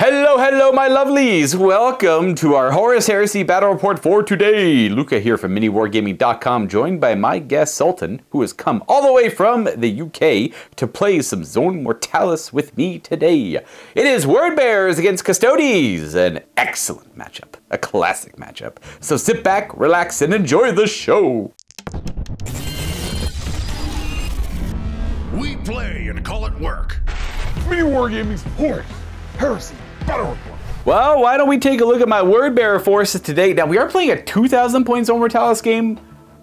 Hello, hello, my lovelies! Welcome to our Horus Heresy battle report for today. Luka here from MiniWarGaming.com, joined by my guest Sultan, who has come all the way from the UK to play some Zone Mortalis with me today. It is Word Bearers against Custodes, an excellent matchup, a classic matchup. So sit back, relax, and enjoy the show. We play and call it work. MiniWarGaming's Horus Heresy battle report. Well, why don't we take a look at my Word Bearer forces today. Now, we are playing a 2,000 point Zone Mortalis game.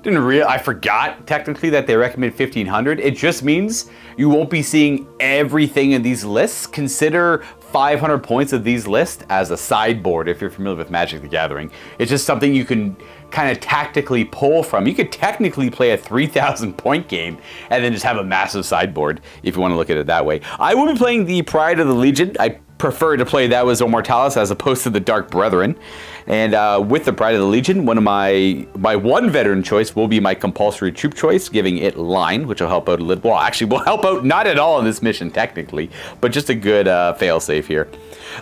I forgot technically that they recommend 1,500. It just means you won't be seeing everything in these lists. Consider 500 points of these lists as a sideboard if you're familiar with Magic the Gathering. It's just something you can kind of tactically pull from. You could technically play a 3,000 point game and then just have a massive sideboard if you want to look at it that way. I will be playing the Pride of the Legion. I prefer to play that with Zone Mortalis as opposed to the Dark Brethren. And with the Pride of the Legion, one of my one veteran choice will be my compulsory troop choice, giving it line, which will help out a little. Well, actually will help out not at all in this mission technically, but just a good fail-safe here.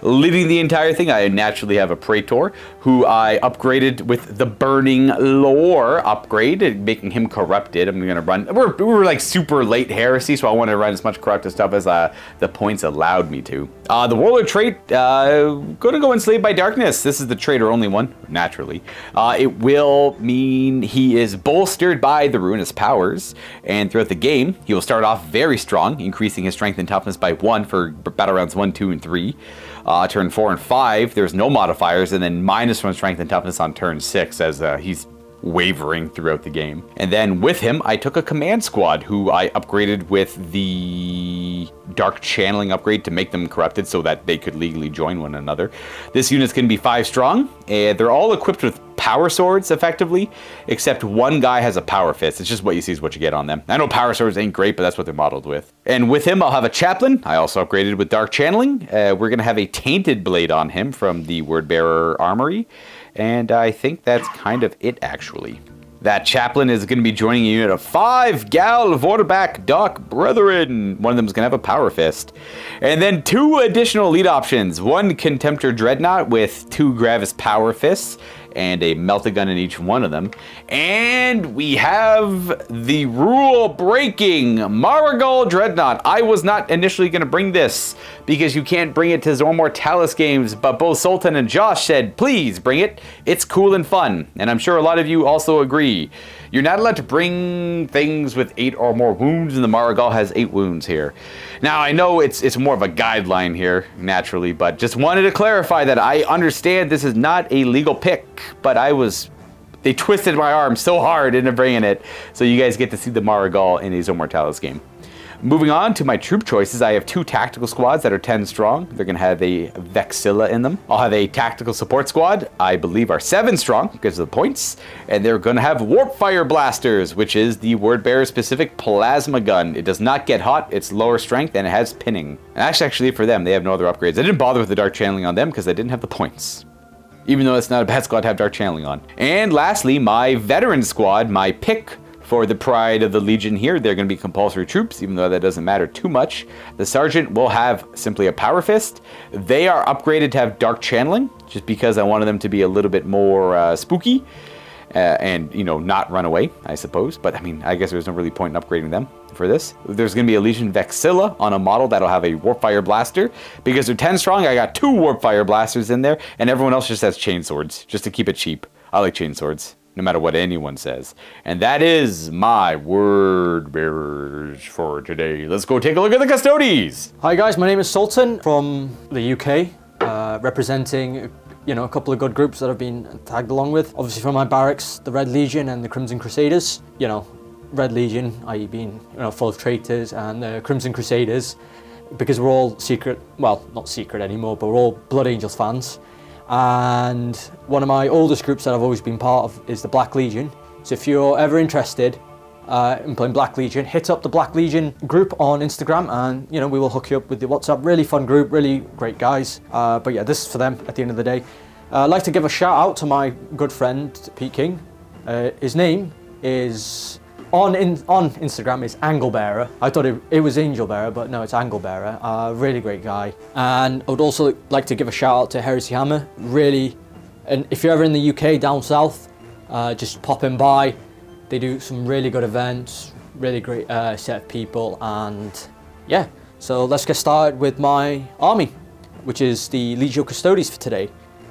Leading the entire thing, I naturally have a Praetor, who I upgraded with the Burning Lore upgrade, making him corrupted. I'm gonna run, we were like super late Heresy, so I want to run as much corrupted stuff as the points allowed me to. The Warlord trait, gonna go Enslaved by Darkness. This is the traitor only one, naturally. It will mean he is bolstered by the Ruinous Powers, and throughout the game, he will start off very strong, increasing his strength and toughness by 1 for battle rounds 1, 2, and 3. Turn 4 and 5, there's no modifiers, and then -1 strength and toughness on turn 6 as he's wavering throughout the game. And then with him, I took a command squad who I upgraded with the Dark Channeling upgrade to make them corrupted so that they could legally join one another. This unit's going to be 5 strong, and they're all equipped with power swords effectively, except one guy has a power fist. It's just what you see is what you get on them. I know power swords ain't great, but that's what they're modeled with. And with him, I'll have a chaplain. I also upgraded with Dark Channeling. We're going to have a tainted blade on him from the Word Bearer Armory. And I think that's kind of it, actually. That chaplain is going to be joining a unit of 5 Gal Vorback Dark Brethren. One of them is going to have a power fist. And then 2 additional lead options. 1 Contemptor Dreadnought with 2 Gravis power fists and a Melt-A-Gun in each one of them. And we have the rule-breaking Marigal Dreadnought. I was not initially going to bring this because you can't bring it to Zone Mortalis games, but both Sultan and Josh said, please bring it. It's cool and fun. And I'm sure a lot of you also agree. You're not allowed to bring things with 8 or more wounds, and the Marigal has 8 wounds here. Now, I know it's more of a guideline here, naturally, but just wanted to clarify that I understand this is not a legal pick, but they twisted my arm so hard into bringing it, so you guys get to see the Marigal in a Zone Mortalis game. Moving on to my troop choices, I have 2 tactical squads that are 10 strong. They're going to have a Vexilla in them. I'll have a tactical support squad, I believe are 7 strong because of the points. And they're going to have Warp Fire Blasters, which is the Word Bearer specific plasma gun. It does not get hot, it's lower strength, and it has pinning. And that's actually for them, they have no other upgrades. I didn't bother with the Dark Channeling on them because I didn't have the points. Even though it's not a bad squad to have Dark Channeling on. And lastly, my veteran squad, my pick for the Pride of the Legion here, they're going to be compulsory troops, even though that doesn't matter too much. The Sergeant will have simply a power fist. They are upgraded to have Dark Channeling, just because I wanted them to be a little bit more spooky. And, you know, not run away, I suppose. But, I mean, I guess there's no really point in upgrading them for this. There's going to be a Legion Vexilla on a model that'll have a Warpfire Blaster. Because they're 10 strong, I got 2 Warpfire Blasters in there, and everyone else just has chainswords, just to keep it cheap. I like chainswords, no matter what anyone says. And that is my Word Bearers for today. Let's go take a look at the Custodes. Hi guys, my name is Sultan from the UK, representing a couple of good groups that I've been tagged along with. Obviously from my barracks, the Red Legion and the Crimson Crusaders. Red Legion, i.e. being full of traitors, and the Crimson Crusaders, because we're all secret, well, not secret anymore, but we're all Blood Angels fans. And one of my oldest groups that I've always been part of is the Black Legion. So if you're ever interested in playing Black Legion, hit up the Black Legion group on Instagram, and we will hook you up with the WhatsApp. Really fun group, really great guys. But yeah, this is for them at the end of the day. I'd like to give a shout out to my good friend Pete King. His name is on Instagram is Anglebearer. I thought it was Angelbearer, but no, it's Anglebearer. Really great guy. And I would also like to give a shout out to Heresy Hammer. Really, and if you're ever in the UK down south, just pop in by. They do some really good events, really great set of people, and yeah. So let's get started with my army, which is the Legio Custodes for today.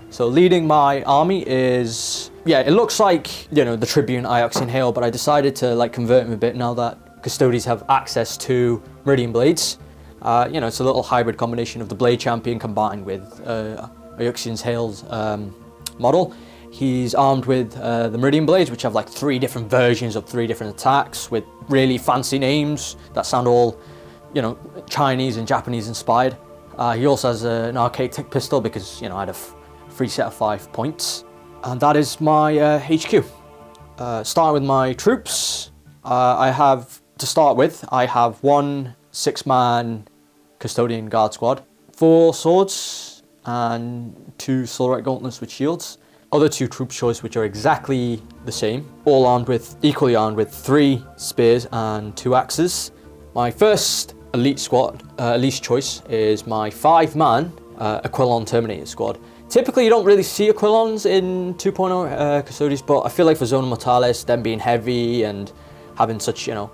So leading my army is, yeah, it looks like, you know, the Tribune, Ioxian Hail, but I decided to like convert him a bit now that Custodes have access to Meridian Blades. You know, it's a little hybrid combination of the Blade Champion combined with Ioxian's Hail's model. He's armed with the Meridian Blades, which have like 3 different versions of 3 different attacks with really fancy names that sound all, you know, Chinese and Japanese inspired. He also has an arcade tech pistol because, you know, I had a free set of 5 points. And that is my HQ. Starting with my troops, I have 1 6-man Custodian Guard Squad, 4 swords and 2 Solarite Gauntlets with shields. Other 2 troop choice which are exactly the same, all equally armed with 3 spears and 2 axes. My first elite choice is my 5-man Aquilon Terminator squad. Typically you don't really see Aquilons in 2.0 Custodes, but I feel like for Zone Mortalis, them being heavy and having such, you know,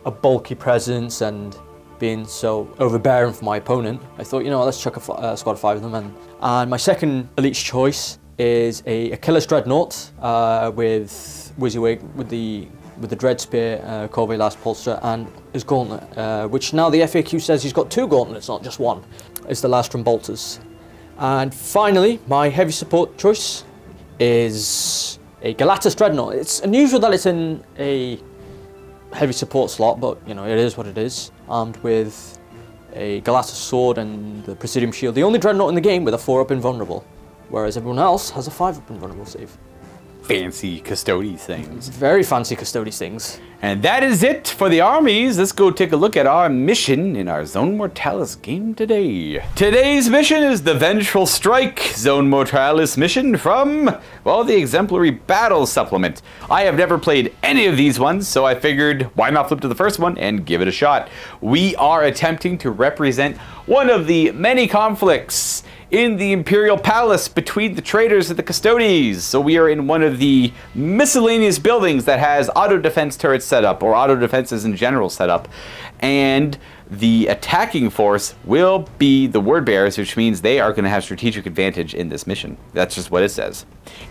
a bulky presence and being so overbearing for my opponent, I thought, you know, let's chuck a squad of 5 of them in. And my second elite choice is a Achilles Dreadnought with WYSIWYG with the Dread Spear, Corvée Last Polster, and his Gauntlet, which now the FAQ says he's got 2 gauntlets, not just 1. It's the Lastrum Bolters. And finally, my heavy support choice is a Galatas Dreadnought. It's unusual that it's in a heavy support slot, but you know, it is what it is. Armed with a Galatas sword and the Presidium Shield. The only Dreadnought in the game with a 4-up invulnerable, whereas everyone else has a 5-up invulnerable save. Fancy Custodes things. Very fancy Custodes things. And that is it for the armies. Let's go take a look at our mission in our Zone Mortalis game today. Today's mission is the Vengeful Strike Zone Mortalis mission from, well, the Exemplary Battle Supplement. I have never played any of these ones, so I figured why not flip to the first one and give it a shot. We are attempting to represent one of the many conflicts in the Imperial Palace between the traitors and the Custodes. So we are in one of the miscellaneous buildings that has auto defense turrets set up, or auto defenses in general set up. And the attacking force will be the word bearers, which means they are going to have strategic advantage in this mission. That's just what it says.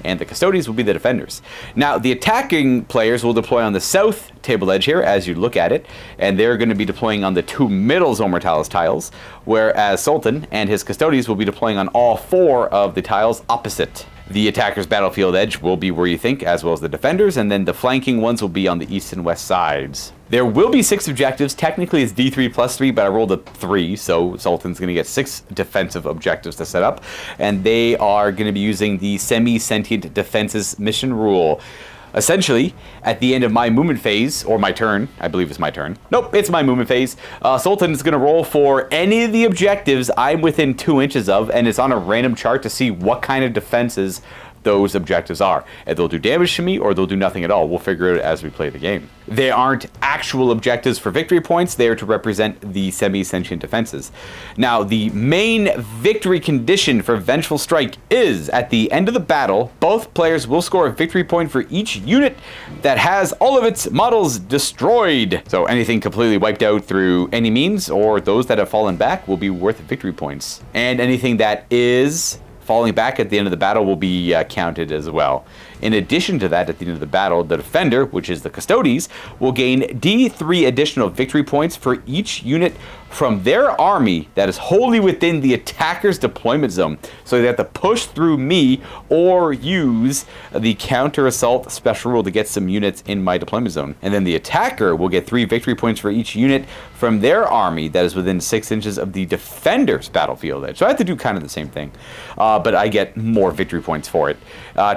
And the Custodes will be the defenders. Now, the attacking players will deploy on the south table edge here, as you look at it, and they're going to be deploying on the 2 middle Zone Mortalis tiles, whereas Sultan and his Custodes will be deploying on all 4 of the tiles opposite. The attacker's battlefield edge will be where you think, as well as the defenders, and then the flanking ones will be on the east and west sides. There will be 6 objectives. Technically it's D3 plus 3, but I rolled a 3, so Sultan's going to get 6 defensive objectives to set up, and they are going to be using the semi-sentient defenses mission rule. Essentially, at the end of my movement phase, or my turn, I believe it's my turn. Nope, it's my movement phase. Sultan is going to roll for any of the objectives I'm within 2 inches of, and it's on a random chart to see what kind of defenses those objectives are. And they'll do damage to me, or they'll do nothing at all. We'll figure it out as we play the game. They aren't actual objectives for victory points. They are to represent the semi-sentient defenses. Now, the main victory condition for Vengeful Strike is, at the end of the battle, both players will score a victory point for each unit that has all of its models destroyed. So anything completely wiped out through any means, or those that have fallen back, will be worth victory points. And anything that is falling back at the end of the battle will be counted as well. In addition to that, at the end of the battle, the defender, which is the Custodes, will gain D3 additional victory points for each unit from their army that is wholly within the attacker's deployment zone. So they have to push through me or use the counter-assault special rule to get some units in my deployment zone. And then the attacker will get 3 victory points for each unit from their army that is within 6 inches of the defender's battlefield edge. So I have to do kind of the same thing, but I get more victory points for it.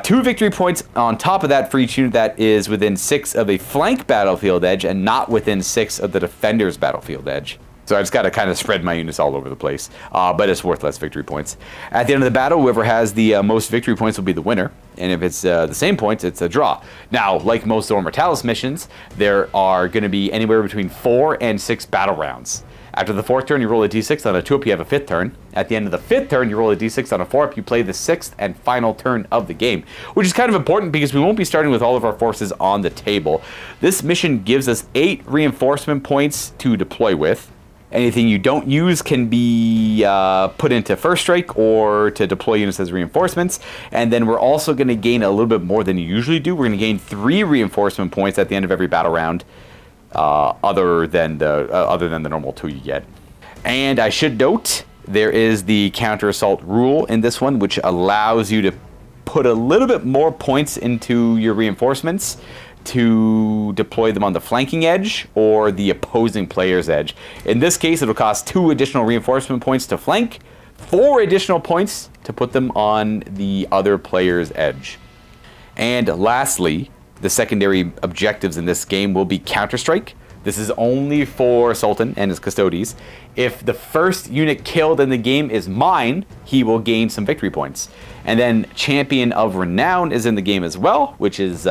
2 victory points on top of that for each unit that is within 6 of a flank battlefield edge and not within 6 of the defender's battlefield edge. So I just got to kind of spread my units all over the place. But it's worth less victory points. At the end of the battle, whoever has the most victory points will be the winner. And if it's the same points, it's a draw. Now, like most Zone Mortalis missions, there are going to be anywhere between 4 and 6 battle rounds. After the 4th turn, you roll a d6. On a 2-up, you have a 5th turn. At the end of the 5th turn, you roll a d6. On a 4-up, you play the 6th and final turn of the game, which is kind of important because we won't be starting with all of our forces on the table. This mission gives us 8 reinforcement points to deploy with. Anything you don't use can be put into first strike or to deploy units as reinforcements. And then we're also going to gain a little bit more than you usually do. We're going to gain 3 reinforcement points at the end of every battle round, other than the normal 2 you get. And I should note, there is the counter assault rule in this one, which allows you to put a little bit more points into your reinforcements to deploy them on the flanking edge or the opposing player's edge. In this case, it'll cost 2 additional reinforcement points to flank, 4 additional points to put them on the other player's edge. And lastly, the secondary objectives in this game will be counterstrike. This is only for Sultan and his Custodes. If the first unit killed in the game is mine, he will gain some victory points. And then Champion of Renown is in the game as well, which is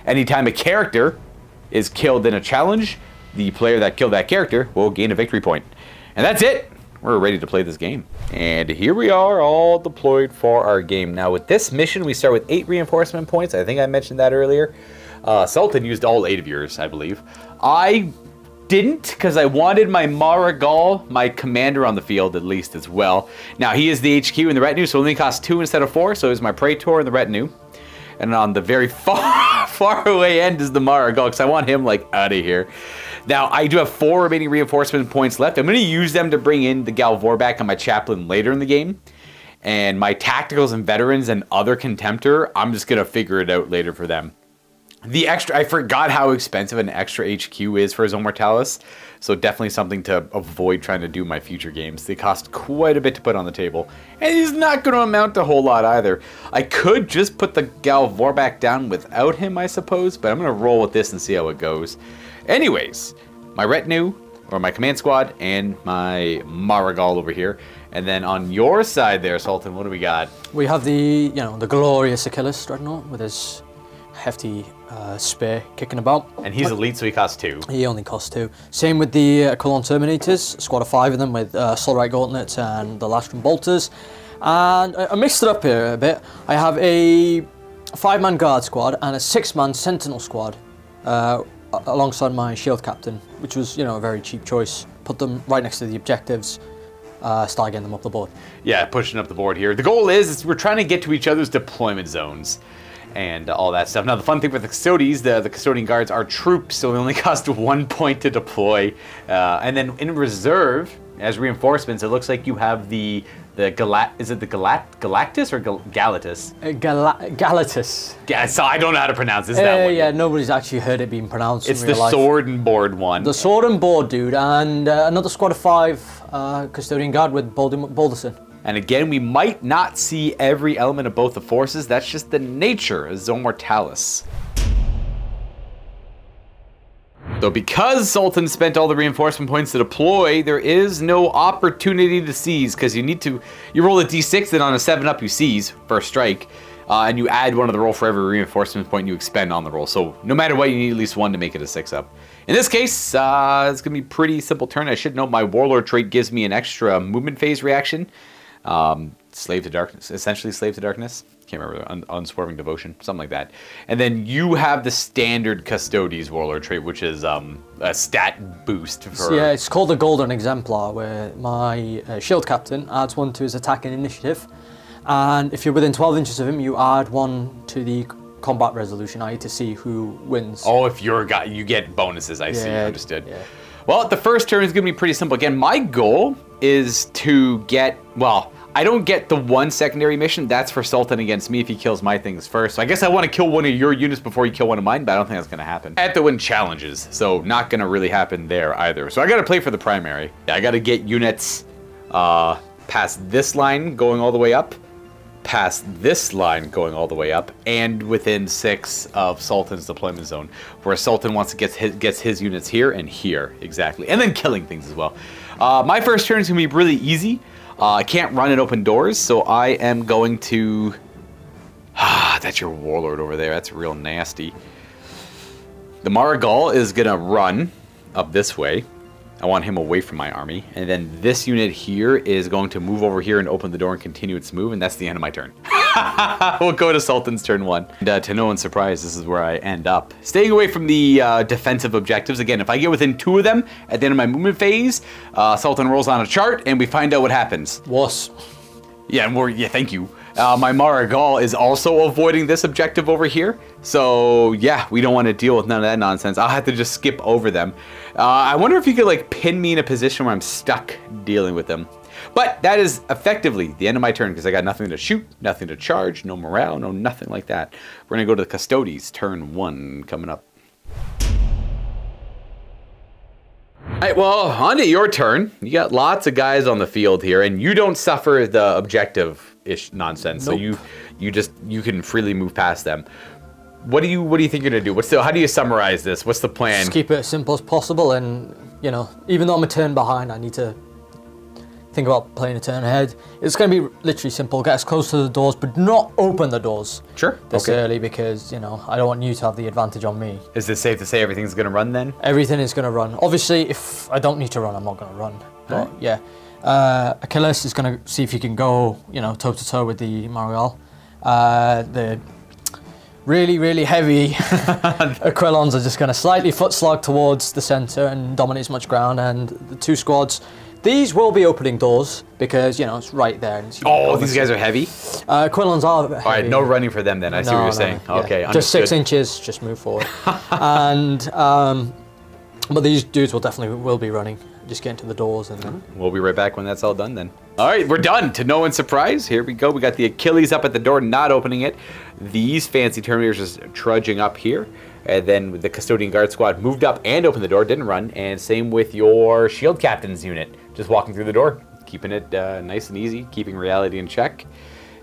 anytime a character is killed in a challenge, the player that killed that character will gain a victory point. And that's it. We're ready to play this game. And here we are, all deployed for our game. Now with this mission, we start with 8 reinforcement points. I think I mentioned that earlier. Sultan used all 8 of yours, I believe. I didn't, because I wanted my Marigal, my commander, on the field at least as well. Now he is the HQ in the retinue, so it only costs 2 instead of 4, so is my Praetor in the retinue. And on the very far away end is the Marigal, because I want him, like, out of here. Now, I do have 4 remaining reinforcement points left. I'm going to use them to bring in the Galvorback and my Chaplain later in the game. And my Tacticals and Veterans and other Contemptor, I'm just going to figure it out later for them. The extra, I forgot how expensive an extra HQ is for Zone Mortalis, so definitely something to avoid trying to do in my future games. They cost quite a bit to put on the table, and he's not going to amount to a whole lot either. I could just put the Galvorback down without him, I suppose, but I'm going to roll with this and see how it goes. Anyways, my retinue, or my command squad, and my Marigal over here. And then on your side there, Sultan, what do we got? We have the, the glorious Achilles Dreadnought with his hefty spear kicking about. And he's elite, so he costs 2. He only costs 2. Same with the Colon Terminators, squad of 5 of them with Solarite Gauntlets and the Lastrum Bolters. And I mixed it up here a bit. I have a 5-man guard squad and a 6-man sentinel squad alongside my shield captain, which was, a very cheap choice. Put them right next to the objectives. Start getting them up the board. Yeah, pushing up the board here. The goal is we're trying to get to each other's deployment zones and all that stuff. Now, the fun thing with the Custodes, the Custodian Guards are troops, so they only cost 1 point to deploy. And then in reserve, as reinforcements, it looks like you have is it the Galactus or Galatus? Galatus. Yeah, so I don't know how to pronounce this. That one. Yeah, nobody's actually heard it being pronounced. It's the sword and board one. The sword and board dude, and another squad of 5 Custodian Guard with Balderson. And again, we might not see every element of both the forces. That's just the nature of Zone Mortalis. So because Sultan spent all the reinforcement points to deploy, there is no opportunity to seize, because you roll a d6 and on a 7-up you seize first strike, and you add 1 to the roll for every reinforcement point you expend on the roll. So no matter what, you need at least 1 to make it a 6-up. In this case, it's going to be a pretty simple turn. I should note my Warlord trait gives me an extra movement phase reaction. Slave to Darkness, essentially Slave to Darkness. Can't remember, Unswerving Devotion, something like that. And then you have the standard Custodes Warlord trait, which is a stat boost for... Yeah, it's called the Golden Exemplar, where my shield captain adds 1 to his attack and initiative. And if you're within 12 inches of him, you add 1 to the combat resolution, i.e. to see who wins. Oh, if you're a guy, you get bonuses, I see, understood. Yeah. Well, the first turn is going to be pretty simple. Again, my goal is to get, well, I don't get the 1 secondary mission. That's for Sultan against me if he kills my things first. So I guess I want to kill 1 of your units before you kill 1 of mine, but I don't think that's going to happen. I have to win challenges, so not going to really happen there either. So I got to play for the primary. I got to get units past this line going all the way up, past this line going all the way up, and within 6 of Sultan's deployment zone, where Sultan wants to gets his units here and here, exactly, and then killing things as well. My first turn is going to be really easy. I can't run and open doors, so I am going to... that's your warlord over there. That's real nasty. The Marigal is going to run up this way. I want him away from my army. And then this unit here is going to move over here and open the door and continue its move, and that's the end of my turn. We'll go to Sultan's turn 1. And, to no one's surprise, this is where I end up. Staying away from the defensive objectives. Again, if I get within 2 of them at the end of my movement phase, Sultan rolls on a chart and we find out what happens. Was. Yeah, and thank you. My Marigal is also avoiding this objective over here. So, yeah, we don't want to deal with none of that nonsense. I'll have to just skip over them. I wonder if you could, like, pin me in a position where I'm stuck dealing with them. But that is effectively the end of my turn because I got nothing to shoot, nothing to charge, no morale, no nothing like that. We're going to go to the Custodes, turn 1 coming up. Alright, well, on to your turn. You got lots of guys on the field here, and you don't suffer the objective-ish nonsense. Nope. So you can freely move past them. What do you think you're gonna do? How do you summarize this? What's the plan? Just keep it as simple as possible, and you know, even though I'm a turn behind, I need to think about playing a turn ahead. It's going to be literally simple. Get as close to the doors, but not open the doors. Sure. This early because, you know, I don't want you to have the advantage on me. Is it safe to say everything's going to run then? Everything is going to run. Obviously, if I don't need to run, I'm not going to run. But yeah. Achilles is going to see if he can go, you know, toe-to-toe with the Marigal. The really, really heavy Aquilons are just going to slightly foot slog towards the centre and dominate as much ground. And the 2 squads... These will be opening doors because, you know, it's right there. And oh, these guys are heavy? Quillons are heavy. All right, no running for them then. I see what you're saying. Yeah. Okay, just understood. 6 inches, just move forward. And, but these dudes will be running. Just get into the doors and then... We'll be right back when that's all done then. All right, we're done. To no one's surprise, here we go. We got the Achilles up at the door, not opening it. These fancy Terminators just trudging up here. And then the Custodian Guard Squad moved up and opened the door, didn't run. And same with your Shield Captain's unit. Just walking through the door, keeping it nice and easy, keeping reality in check.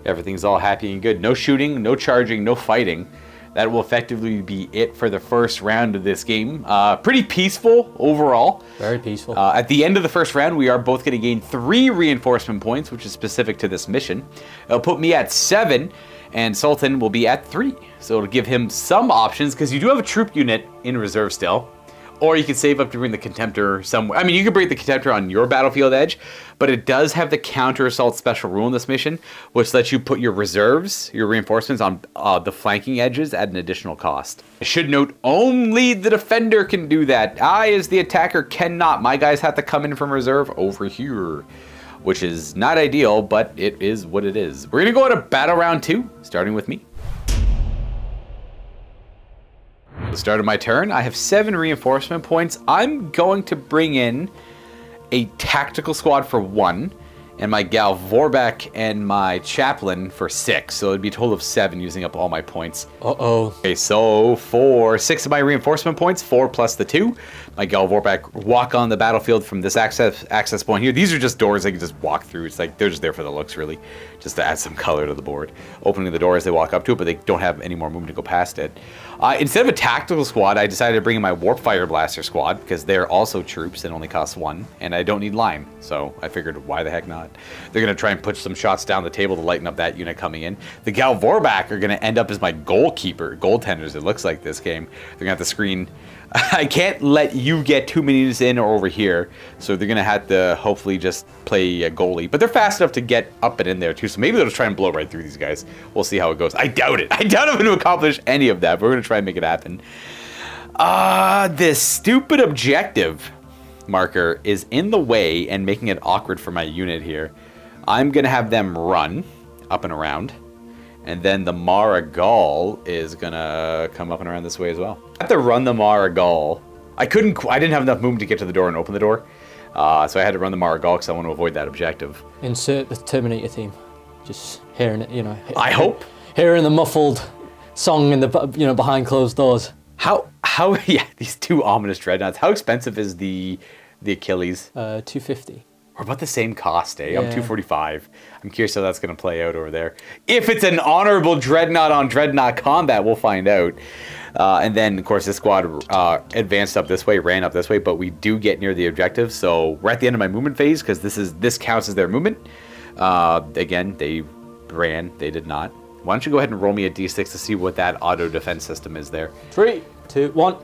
Everything's all happy and good. No shooting, no charging, no fighting. That will effectively be it for the first round of this game. Pretty peaceful overall. Very peaceful. At the end of the first round, we are both going to gain 3 reinforcement points, which is specific to this mission. It'll put me at 7, and Sultan will be at 3. So it'll give him some options, because you do have a troop unit in reserve still. Or you can save up to bring the Contemptor somewhere. I mean, you can bring the Contemptor on your battlefield edge, but it does have the counter-assault special rule in this mission, which lets you put your reserves, your reinforcements, on the flanking edges at an additional cost. I should note, only the defender can do that. I, as the attacker, cannot. My guys have to come in from reserve over here, which is not ideal, but it is what it is. We're going to go into battle round 2, starting with me. The start of my turn, I have 7 reinforcement points. I'm going to bring in a tactical squad for 1, and my Gal Vorbak and my Chaplain for 6. So it'd be a total of 7 using up all my points. Uh-oh. Okay, so for 6 of my reinforcement points, 4 plus the 2, my Gal Vorbak walk on the battlefield from this access point here. These are just doors they can just walk through. It's like they're just there for the looks, really, just to add some color to the board. Opening the door as they walk up to it, but they don't have any more movement to go past it. Instead of a tactical squad, I decided to bring in my Warp Fire Blaster squad, because they're also troops and only cost 1, and I don't need line, so I figured, why the heck not? They're going to try and push some shots down the table to lighten up that unit coming in. The Gal Vorbak are going to end up as my goaltenders, it looks like, this game. They're going to have to screen... I can't let you get too many units in or over here, so they're going to have to hopefully just play a goalie. But they're fast enough to get up and in there too, so maybe they'll just try and blow right through these guys. We'll see how it goes. I doubt it. I doubt I'm going to accomplish any of that, but we're going to try and make it happen. This stupid objective marker is in the way and making it awkward for my unit here. I'm going to have them run up and around. And then the Marigal is gonna come up and around this way as well. I have to run the Marigal. I didn't have enough movement to get to the door and open the door. So I had to run the Marigal because I want to avoid that objective. Insert the Terminator theme. Just hearing it, you know. I hope. Hearing the muffled song in the, you know, behind closed doors. How, yeah, these 2 ominous dreadnoughts. How expensive is the Achilles? 250. We're about the same cost, eh? Yeah. I'm 245. I'm curious how that's going to play out over there. If it's an honorable Dreadnought on Dreadnought combat, we'll find out. And then, of course, this squad advanced up this way, ran up this way, but we do get near the objective. So we're at the end of my movement phase because this counts as their movement. Again, they ran. They did not. Why don't you go ahead and roll me a d6 to see what that auto defense system is there? 3, 2, 1.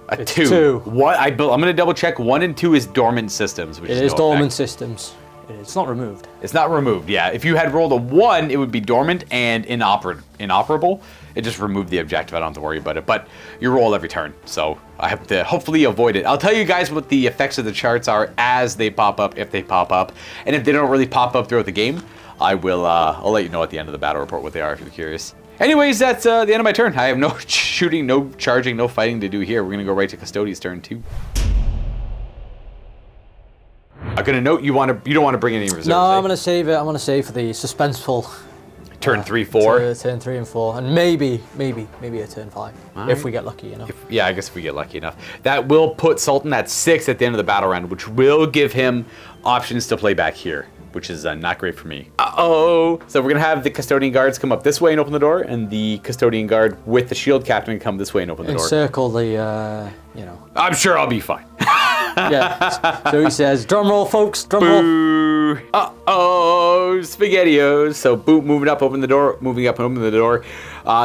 A It's 2. 2. What? I'm going to double check. 1 and 2 is dormant systems. Which It is dormant systems. It's not removed. It's not removed, yeah. If you had rolled a 1, it would be dormant and inoperable. It just removed the objective. I don't have to worry about it. But you roll every turn, so I have to hopefully avoid it. I'll tell you guys what the effects of the charts are as they pop up, if they pop up. And if they don't really pop up throughout the game, I'll let you know at the end of the battle report what they are if you're curious. Anyways, that's the end of my turn. I have no shooting, no charging, no fighting to do here. We're going to go right to Custodes' turn 2. I'm going to note you don't want to bring any reserves. No, I'm going to save it. I'm going to save for the suspenseful. Turn 3, 4. Turn 3 and 4. And maybe a turn 5. Right. If we get lucky, you know. Yeah, I guess if we get lucky enough. That will put Sultan at 6 at the end of the battle round, which will give him options to play back here, which is not great for me. Uh-oh! So we're going to have the Custodian Guards come up this way and open the door, and the Custodian Guard with the Shield Captain come this way and open the door. Encircle the, you know. I'm sure I'll be fine. Yeah. So he says, drum roll, folks, drum roll. Boo! Uh-oh! SpaghettiOs. So boom, moving up, open the door, moving up and open the door.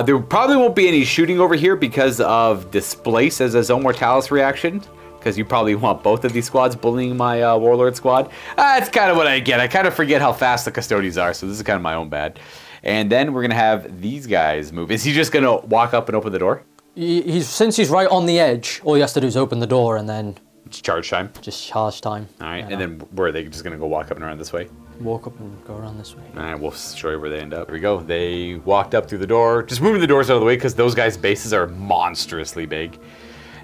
There probably won't be any shooting over here because of Displace as a Zone Mortalis reaction. Because you probably want both of these squads bullying my Warlord squad. That's kind of what I get. I kind of forget how fast the Custodes are, so this is kind of my own bad. And then we're going to have these guys move. Is he just going to walk up and open the door? Since he's right on the edge, all he has to do is open the door and then... It's charge time? Just charge time. All right, and then where are they just going to go walk up and around this way? Walk up and go around this way. All right, we'll show you where they end up. Here we go. They walked up through the door. Just moving the doors out of the way because those guys' bases are monstrously big.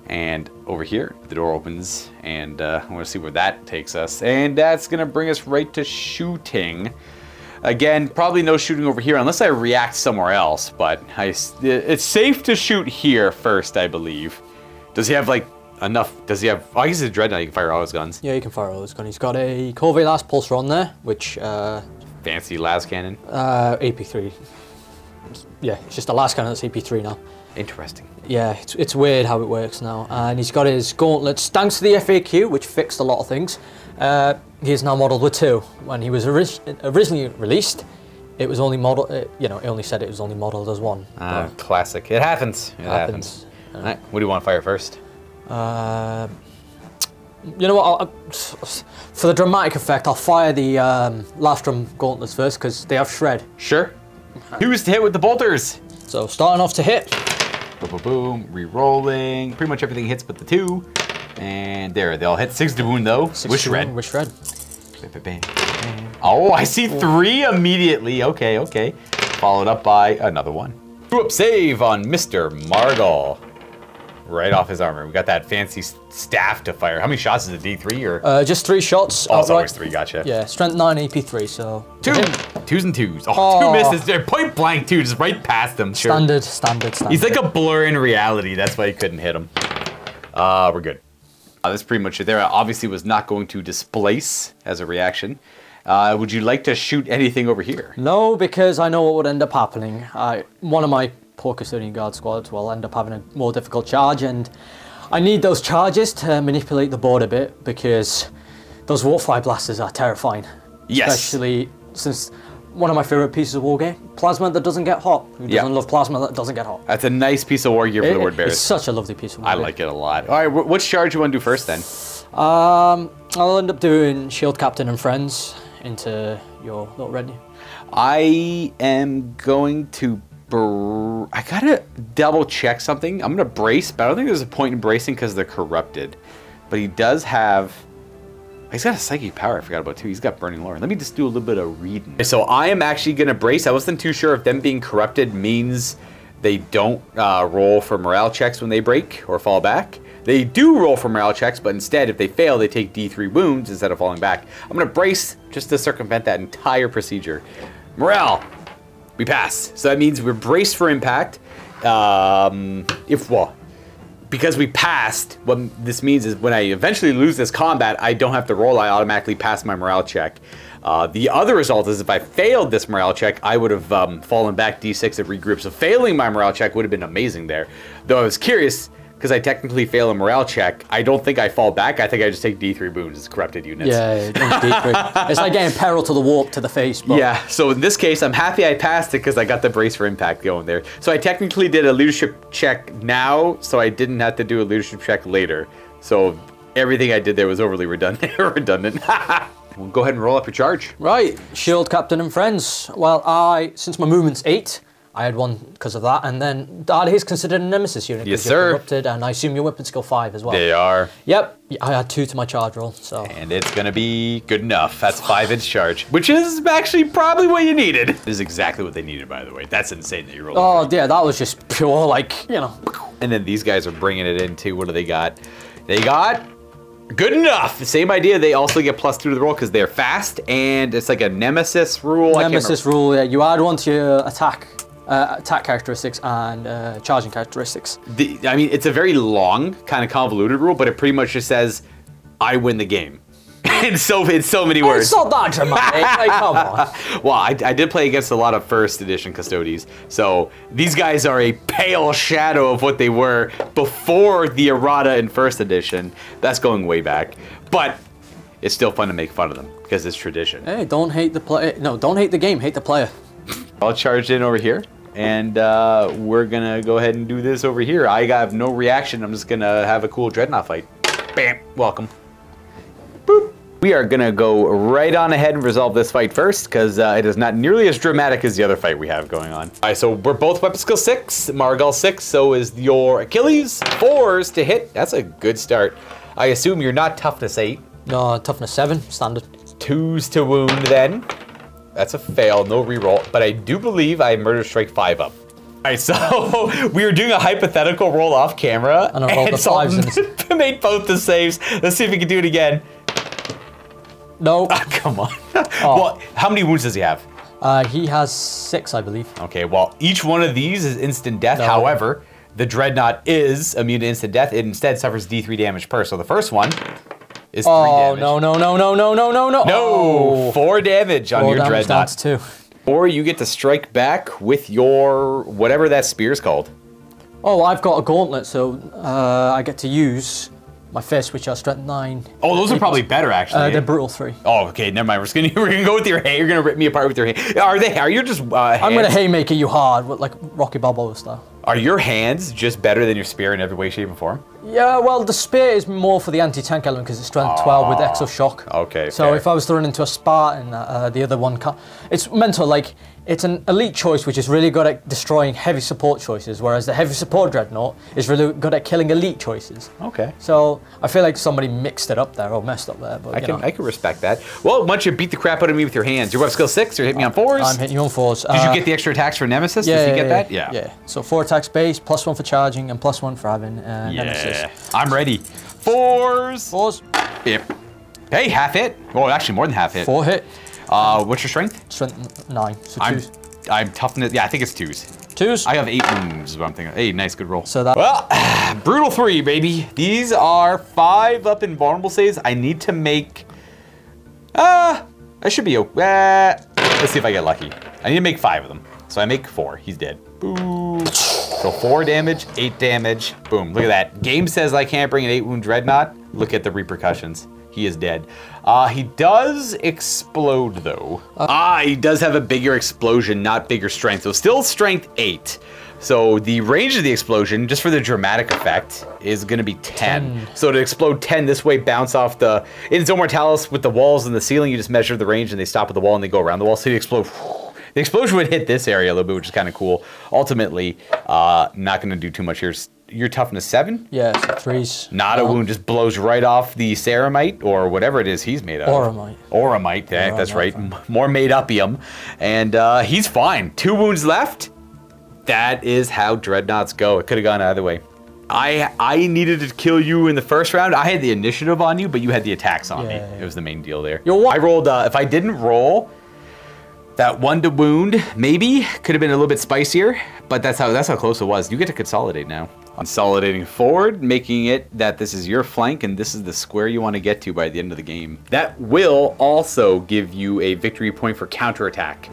And over here, the door opens, and I want to see where that takes us. And that's going to bring us right to shooting. Again, probably no shooting over here unless I react somewhere else, but it's safe to shoot here first, I believe. Does he have, like, enough? Does he have... Oh, I guess he's a Dreadnought. He can fire all his guns. Yeah, he can fire all his guns. He's got a Corvée Las Pulsar on there, which... Fancy las cannon. AP3. Yeah, it's just a las cannon that's AP3 now. Interesting. Yeah, it's weird how it works now. And he's got his gauntlets. Thanks to the FAQ, which fixed a lot of things, he is now modelled with 2. When he was originally released, it was only modelled, you know, it only said it was only modelled as 1. Classic. It happens. It happens. All right, what do you want to fire first? You know what, for the dramatic effect, I'll fire the Lastrum gauntlets first, because they have shred. Sure. Who's to hit with the bolters? So, starting off to hit. Boom, boom, boom, re-rolling. Pretty much everything hits but the 2. And there, they all hit 6 to wound though. With shred. With shred. Oh, I see 3 immediately. Okay, okay. Followed up by another 1. Whoop, save on Mr. Margal. Right off his armor. We got that fancy staff to fire. How many shots is it, D3 or? Just 3 shots. Oh, it's always 3, gotcha. Yeah, strength 9, AP3, so. 2. 2s and 2s. Oh, 2 misses. They're point blank 2, just right past him. Sure. Standard. He's like a blur in reality. That's why he couldn't hit him. We're good. That's pretty much it there. Obviously was not going to displace as a reaction. Would you like to shoot anything over here? No, because I know what would end up happening. One of my poor Custodian Guard squads will end up having a more difficult charge, and I need those charges to manipulate the board a bit, because those Warfly blasters are terrifying. Yes. Especially since one of my favourite pieces of wargame, plasma that doesn't get hot. Who doesn't love plasma that doesn't get hot? That's a nice piece of war gear for the Word Bearers. It's such a lovely piece of wargame. I like it a lot. All right, which charge do you want to do first then? I'll end up doing Shield Captain and Friends into your little red. I am going to... I gotta double check something. I'm gonna brace, but I don't think there's a point in bracing because they're corrupted. But he does have... He's got a psychic power I forgot about too. He's got burning lore. Let me just do a little bit of reading. So I am actually gonna brace. I wasn't too sure if them being corrupted means they don't roll for morale checks when they break or fall back. They do roll for morale checks, but instead if they fail, they take D3 wounds instead of falling back. I'm gonna brace just to circumvent that entire procedure. Morale. We pass. So that means we're braced for impact. Because because we passed, what this means is when I eventually lose this combat, I don't have to roll, I automatically pass my morale check. The other result is if I failed this morale check, I would have fallen back D6 and regrouped. So failing my morale check would have been amazing there. Though I was curious, because I technically fail a morale check, I don't think I fall back. I think I just take D3 wounds as corrupted units. Yeah, D3. It's like getting peril to the warp to the face. But yeah, so in this case, I'm happy I passed it because I got the brace for impact going there. So I technically did a leadership check now, so I didn't have to do a leadership check later. So everything I did there was overly redundant. Well, go ahead and roll up your charge. Right, shield captain and friends. Well, since my movement's 8, I had 1 because of that, and then that is considered a nemesis unit. Yes, sir. Corrupted, and I assume your weapon skill 5 as well. They are. Yep, I had 2 to my charge roll, so. And it's gonna be good enough. That's 5-inch charge, which is actually probably what you needed. This is exactly what they needed, by the way. That's insane that you rolled. Oh yeah, that was just pure, like, you know. And then these guys are bringing it in too. What do they got? They got good enough. Same idea. They also get +2 to the roll because they're fast, and it's like a nemesis rule. Nemesis rule. Yeah, you add 1 to your attack characteristics and charging characteristics. I mean, it's a very long, kind of convoluted rule, but it pretty much just says, I win the game. in so many words. It's not that dramatic. Like, come on. Well, I did play against a lot of first edition Custodes, so these guys are a pale shadow of what they were before the errata in first edition. That's going way back, but it's still fun to make fun of them because it's tradition. Hey, don't hate the play. No, don't hate the game. Hate the player. I'll charge in over here, and we're gonna go ahead and do this over here. I have no reaction. I'm just gonna have a cool Dreadnought fight. Bam, welcome. Boop. We are gonna go right on ahead and resolve this fight first, because it is not nearly as dramatic as the other fight we have going on. All right, so we're both weapon skill 6, Margal 6, so is your Achilles. 4s to hit, that's a good start. I assume you're not toughness 8. No, toughness 7, standard. 2s to wound then. That's a fail, no reroll, but I do believe I murder strike 5 up. All right, so we were doing a hypothetical roll off camera, and I rolled the 5s and made both the saves. Let's see if we can do it again. No. Come on. Oh. Well, how many wounds does he have? He has 6, I believe. Okay, well, each one of these is instant death. No. However, the Dreadnought is immune to instant death. It instead suffers D3 damage per. So the first one is 3 damage. Oh, no. No, 4 damage on your Dreadnought. That's 2. Or you get to strike back with your, whatever that spear's called. Oh, I've got a gauntlet, so I get to use my fists, which are strength 9. Oh, those are probably better, actually. They're brutal 3. Oh, okay, never mind. We're gonna go with your hay. You're gonna rip me apart with your hay. Are you just I'm gonna haymaker you hard, with, like Rocky Balboa style. Are your hands just better than your spear in every way, shape, and form? Yeah, well, the spear is more for the anti-tank element because it's strength 12 with exo shock. Okay. So if I was thrown into a Spartan, the other one can't. It's mental, like, it's an elite choice which is really good at destroying heavy support choices, whereas the heavy support Dreadnought is really good at killing elite choices. Okay. So I feel like somebody mixed it up there or messed up there. But I can respect that. Well, why don't you beat the crap out of me with your hands? Your weapon skill 6, you're hitting me on 4s? I'm hitting you on 4s. Did you get the extra attacks for Nemesis? Yeah, Did you get that? Yeah. Yeah. So 4 attacks base, +1 for charging, and +1 for having Nemesis. I'm ready. 4s. 4s. Yep. Hey, half hit. Well, actually more than half hit. 4 hit. What's your strength? Strength 9. So 2s. I'm toughness. Yeah, I think it's 2s. 2s? I have 8 wounds is what I'm thinking. Hey, nice, good roll. So that. Well, brutal 3, baby. These are 5 up invulnerable saves. I need to make. I should be. Let's see if I get lucky. I need to make 5 of them. So I make 4. He's dead. Boo. So 4 damage, 8 damage. Boom. Look at that. Game says I can't bring an 8 wound Dreadnought. Look at the repercussions. He is dead. He does explode though. He does have a bigger explosion, not bigger strength. So still strength 8. So the range of the explosion, just for the dramatic effect, is gonna be 10. So to explode 10 this way, bounce off the, in Zone Mortalis with the walls and the ceiling, you just measure the range and they stop at the wall and they go around the wall. So you explode. The explosion would hit this area a little bit, which is kind of cool. Ultimately, not gonna do too much here. Your toughness 7? Yeah, so 3s. Not a wound, just blows right off the ceramite or whatever it is he's made of. Auramite. Auramite, that's right. More made upium. And he's fine. 2 wounds left. That is how Dreadnoughts go. It could have gone either way. I needed to kill you in the first round. I had the initiative on you, but you had the attacks on me. It was the main deal there. I rolled, if I didn't roll, That 1 to wound, maybe, could have been a little bit spicier, but that's how close it was. You get to consolidate now. Consolidating forward, making it that this is your flank and this is the square you want to get to by the end of the game. That will also give you a victory point for counterattack,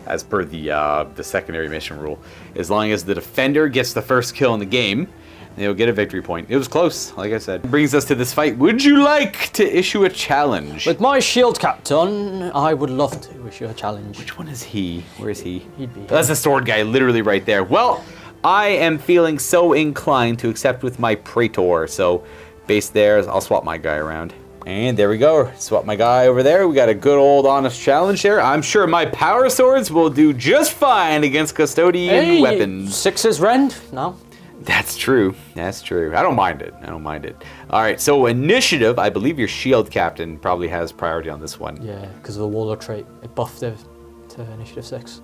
as per the secondary mission rule. As long as the defender gets the first kill in the game, they'll get a victory point. It was close, like I said. Brings us to this fight. Would you like to issue a challenge? With my shield captain, I would love to issue a challenge. Which one is he? Where is he? He'd be That's the sword guy, literally right there. Well, I am feeling so inclined to accept with my Praetor. So, base there, I'll swap my guy around. And there we go. Swap my guy over there. We got a good old honest challenge there. I'm sure my power swords will do just fine against custodian weapons. 6's rend? No. That's true. That's true. I don't mind it. I don't mind it. All right. So initiative, I believe your shield captain probably has priority on this one. Yeah, because of the warlord trait. It buffed it to initiative 6.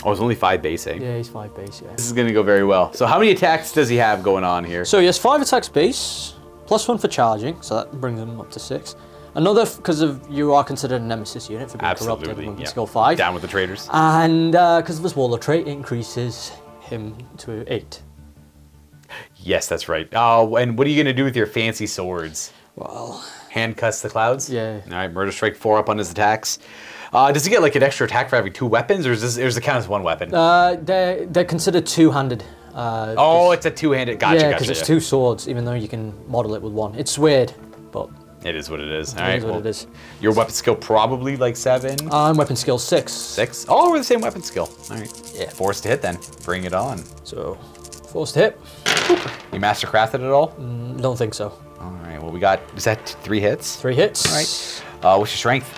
Oh, it's only 5 base, eh? Yeah, he's 5 base, yeah. This is going to go very well. So how many attacks does he have going on here? So he has 5 attacks base, +1 for charging, so that brings him up to 6. Another, because of you are considered a nemesis unit for being corrupted and skill 5. Down with the traitors. And because of his warlord trait, it increases him to 8. Yes, that's right. Oh, and what are you going to do with your fancy swords? Well... Hand cuts the clouds? Yeah. All right, Murder Strike 4 up on his attacks. Does he get like an extra attack for having 2 weapons, or does it count as 1 weapon? They're considered two-handed. Oh, it's a two-handed. Gotcha, yeah, because it's 2 swords, even though you can model it with 1. It's weird, but... It is what it is. All it right, is what it is. Your weapon skill probably like 7? Weapon skill 6. 6? Oh, we're the same weapon skill. All right. Yeah. Forced to hit then. Bring it on. So, forced to hit. You master crafted it all? Don't think so. All right, well we got, is that 3 hits? 3 hits. All right. What's your strength?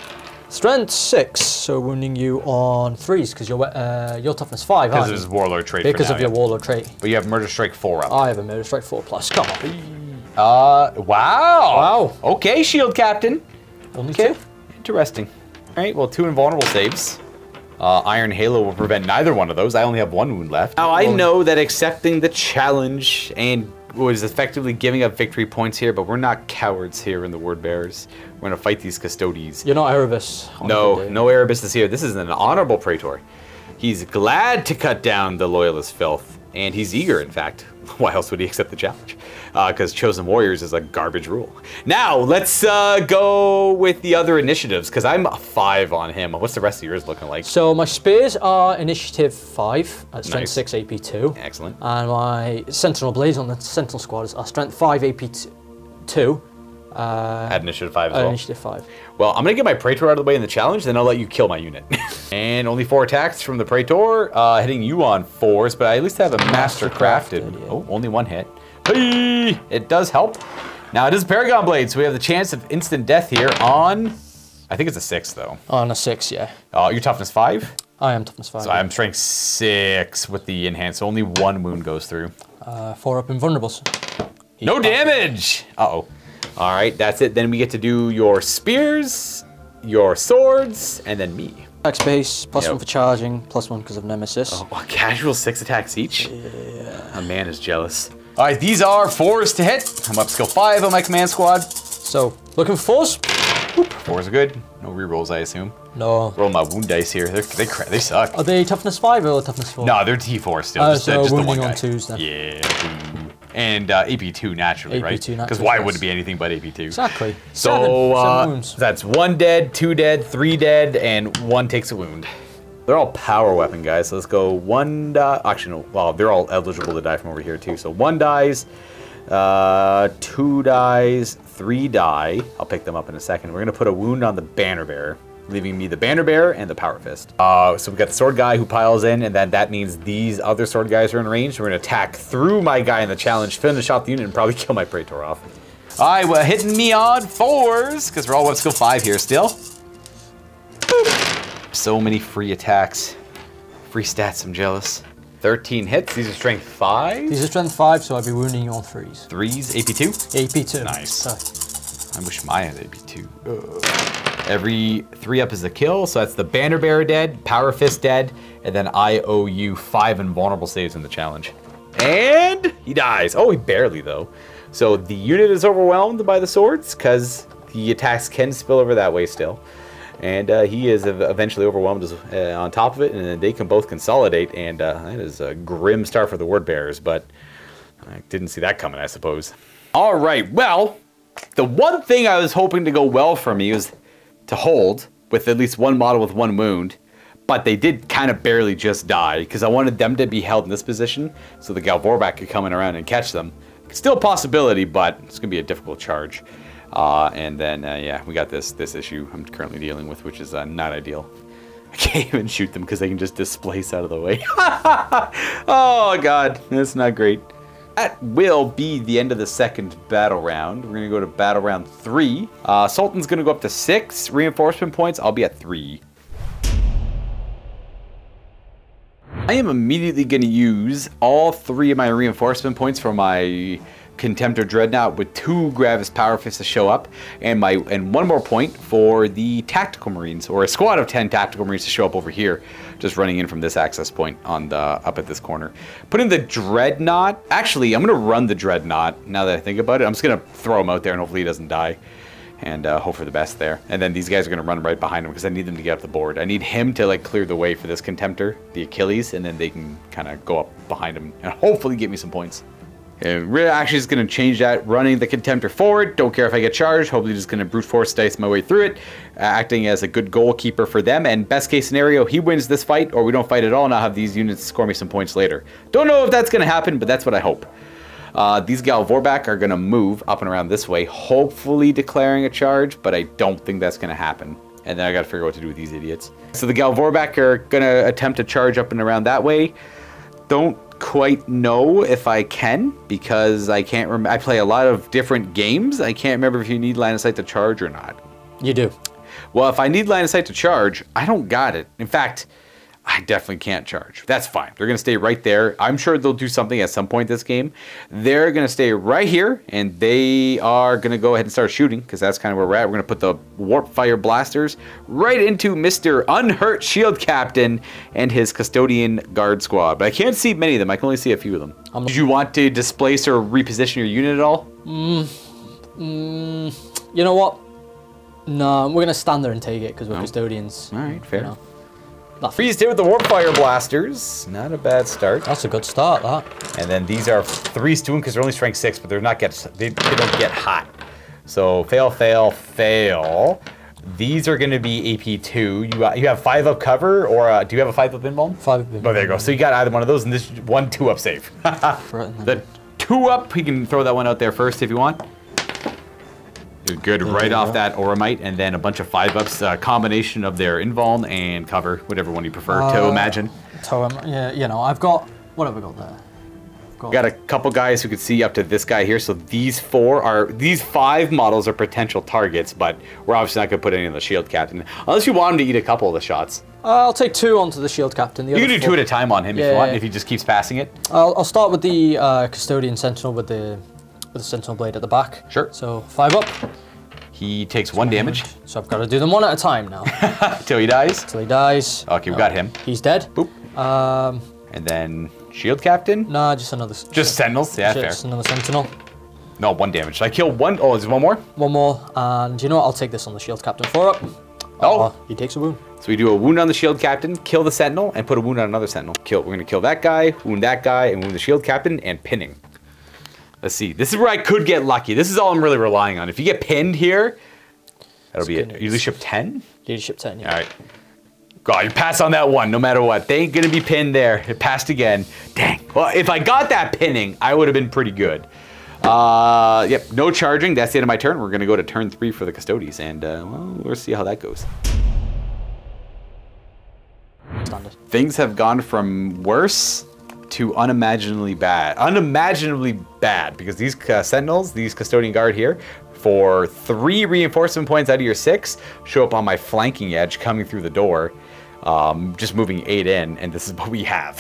Strength 6, so wounding you on 3s because your toughness 5, because of his warlord trait. Because of your warlord trait. But you have Murder Strike 4 up. I have a Murder Strike 4 plus. Come on. Wow. Wow. Okay, shield captain. Only Okay. 2. Interesting. All right, well 2 invulnerable saves. Iron Halo will prevent neither one of those. I only have 1 wound left. Now I know that accepting the challenge and was effectively giving up victory points here, but we're not cowards here in the Word Bearers. We're gonna fight these Custodes. You're not Erebus. No Erebus is here. This is an honorable Praetor. He's glad to cut down the Loyalist filth, and he's eager, in fact. Why else would he accept the challenge? Because Chosen Warriors is a garbage rule. Now, let's go with the other initiatives, because I'm a 5 on him. What's the rest of yours looking like? So my spears are initiative 5 at strength Nice. 6 AP 2. Excellent. And my sentinel blades on the sentinel squad are strength 5 AP 2. At initiative 5 as well. Initiative 5. Well, I'm going to get my Praetor out of the way in the challenge, then I'll let you kill my unit. And only 4 attacks from the Praetor, hitting you on 4s, but I at least have a Master Crafted. Yeah. Oh, only 1 hit. Hey! It does help. Now, it is Paragon Blade, so we have the chance of instant death here on... I think it's a 6, though. On a 6, yeah. Your toughness 5? I am toughness 5. So I'm strength 6 with the enhance, so only 1 wound goes through. 4 up invulnerables. No damage! Uh-oh. All right, that's it. Then we get to do your spears, your swords, and then me. Attack base, +1 for charging, +1 because of Nemesis. Oh, casual 6 attacks each? Yeah. A man is jealous. All right, these are 4s to hit. I'm up skill 5 on my command squad. So, looking for 4s? 4s are good. No rerolls, I assume. No. Roll my wound dice here. They suck. Are they toughness 5 or toughness 4? No, they're T4 still. Just so the wounding one guy. on 2s then. Yeah. And AP2 naturally, AP2 right? naturally, Because why yes. would it be anything but AP2? Exactly. So 7 wounds. that's 1 dead, 2 dead, 3 dead, and 1 takes a wound. They're all power weapon guys, so let's go 1 die. Actually, no, well, they're all eligible to die from over here too. So 1 dies, 2 dies, 3 die. I'll pick them up in a second. We're gonna put a wound on the banner bearer, leaving me the banner bearer and the power fist. So we got the sword guy who piles in, and then that means these other sword guys are in range. We're gonna attack through my guy in the challenge, finish off the unit, and probably kill my Praetor off. All right, well, hitting me on 4s, because we're all 1 skill 5 here still. So many free attacks. Free stats, I'm jealous. 13 hits, these are strength 5. These are strength 5, so I'll be wounding you on 3s. 3s, AP2? AP2. Nice. So, I wish mine had AP2. Every 3 up is a kill, so that's the banner bearer dead, power fist dead, and then I owe you 5 invulnerable saves in the challenge. And he dies. Oh, he barely though. So the unit is overwhelmed by the swords because the attacks can spill over that way still. And he is eventually overwhelmed on top of it, and then they can both consolidate, and that is a grim start for the Word Bearers, but I didn't see that coming, I suppose. All right, well, the one thing I was hoping to go well for me was to hold with at least one model with one wound, but they did kind of barely just die, because I wanted them to be held in this position so the Galvorback could come in around and catch them. Still a possibility, but it's going to be a difficult charge. And then, yeah, we got this issue I'm currently dealing with, which is not ideal. I can't even shoot them because they can just displace out of the way. Oh, God, that's not great. That will be the end of the second battle round. We're going to go to battle round 3. Sultan's going to go up to 6 reinforcement points. I'll be at 3. I am immediately going to use all 3 of my reinforcement points for my Contemptor Dreadnought with 2 Gravis Power Fists to show up, and 1 more point for the Tactical Marines, or a squad of 10 Tactical Marines to show up over here, just running in from this access point on the up at this corner. Putting the Dreadnought, actually, I'm going to run the Dreadnought now that I think about it. I'm just going to throw him out there and hopefully he doesn't die, and hope for the best there. And then these guys are going to run right behind him because I need them to get up the board. I need him to like clear the way for this Contemptor, the Achilles, and then they can kind of go up behind him and hopefully get me some points. And we're actually just going to change that, running the Contemptor forward. Don't care if I get charged. Hopefully just going to brute force dice my way through it, acting as a good goalkeeper for them. And best case scenario, he wins this fight, or we don't fight at all, and I'll have these units score me some points later. Don't know if that's going to happen, but that's what I hope. These Galvorback are going to move up and around this way, hopefully declaring a charge, but I don't think that's going to happen. And then I got to figure out what to do with these idiots. So the Galvorback are going to attempt to charge up and around that way. Don't quite know if I can, because I can't remember. I play a lot of different games. I can't remember if you need line of sight to charge or not. You do. Well, if I need line of sight to charge, I don't got it. In fact, I definitely can't charge. That's fine. They're going to stay right there. I'm sure they'll do something at some point this game. They're going to stay right here, and they are going to go ahead and start shooting, because that's kind of where we're at. We're going to put the Warp Fire Blasters right into Mr. Unhurt Shield Captain and his Custodian Guard Squad. But I can't see many of them. I can only see a few of them. Did you want to displace or reposition your unit at all? You know what? No, we're going to stand there and take it, because we're Custodians. All right, fair. You know. Freezed it with the Warp Fire Blasters. Not a bad start. That's a good start, that. And then these are 3 stewing because they're only strength 6, but they're not they don't get hot. So fail, fail, fail. These are going to be AP2. You have 5 up cover, or do you have a 5 up invuln? 5 up invuln. Oh, there you go. So you got either one of those, and this 1 2 up save. The 2 up, you can throw that one out there first if you want. Good, right off that Auramite, and then a bunch of 5 ups, combination of their invuln and cover, whatever one you prefer to imagine. Yeah, you know, I've got, what have we got there? Got a couple guys who could see up to this guy here, so these 5 models are potential targets, but we're obviously not going to put any on the Shield Captain, unless you want him to eat a couple of the shots. I'll take 2 onto the Shield Captain. The you can do 2 at a time on him if you want, if he just keeps passing it. I'll start with the Custodian Sentinel with the Sentinel Blade at the back. Sure. So 5 up. He takes 1 damage. So I've got to do them 1 at a time now. Till he dies? Till he dies. Okay, we got him. He's dead. Boop. And then Shield Captain? Nah, just another... Just Sentinels? Yeah, fair. Just another Sentinel. No, 1 damage. Should I kill 1? Oh, is there 1 more? 1 more. And you know what? I'll take this on the Shield Captain. 4 up. Oh. He takes a wound. So we do a wound on the Shield Captain, kill the Sentinel, and put a wound on another Sentinel. We're going to kill that guy, wound that guy, and wound the Shield Captain, and pinning. Let's see. This is where I could get lucky. This is all I'm really relying on. If you get pinned here, that'll be it. Leadership 10? Leadership 10, yeah. All right. God, you pass on that 1 no matter what. They ain't going to be pinned there. It passed again. Dang. Well, if I got that pinning, I would have been pretty good. Yep, no charging. That's the end of my turn. We're going to go to turn 3 for the Custodes, and well, we'll see how that goes. Standard. Things have gone from worse to unimaginably bad, because these Sentinels, these Custodian Guard here, for 3 reinforcement points out of your 6, show up on my flanking edge coming through the door, just moving 8 in, and this is what we have.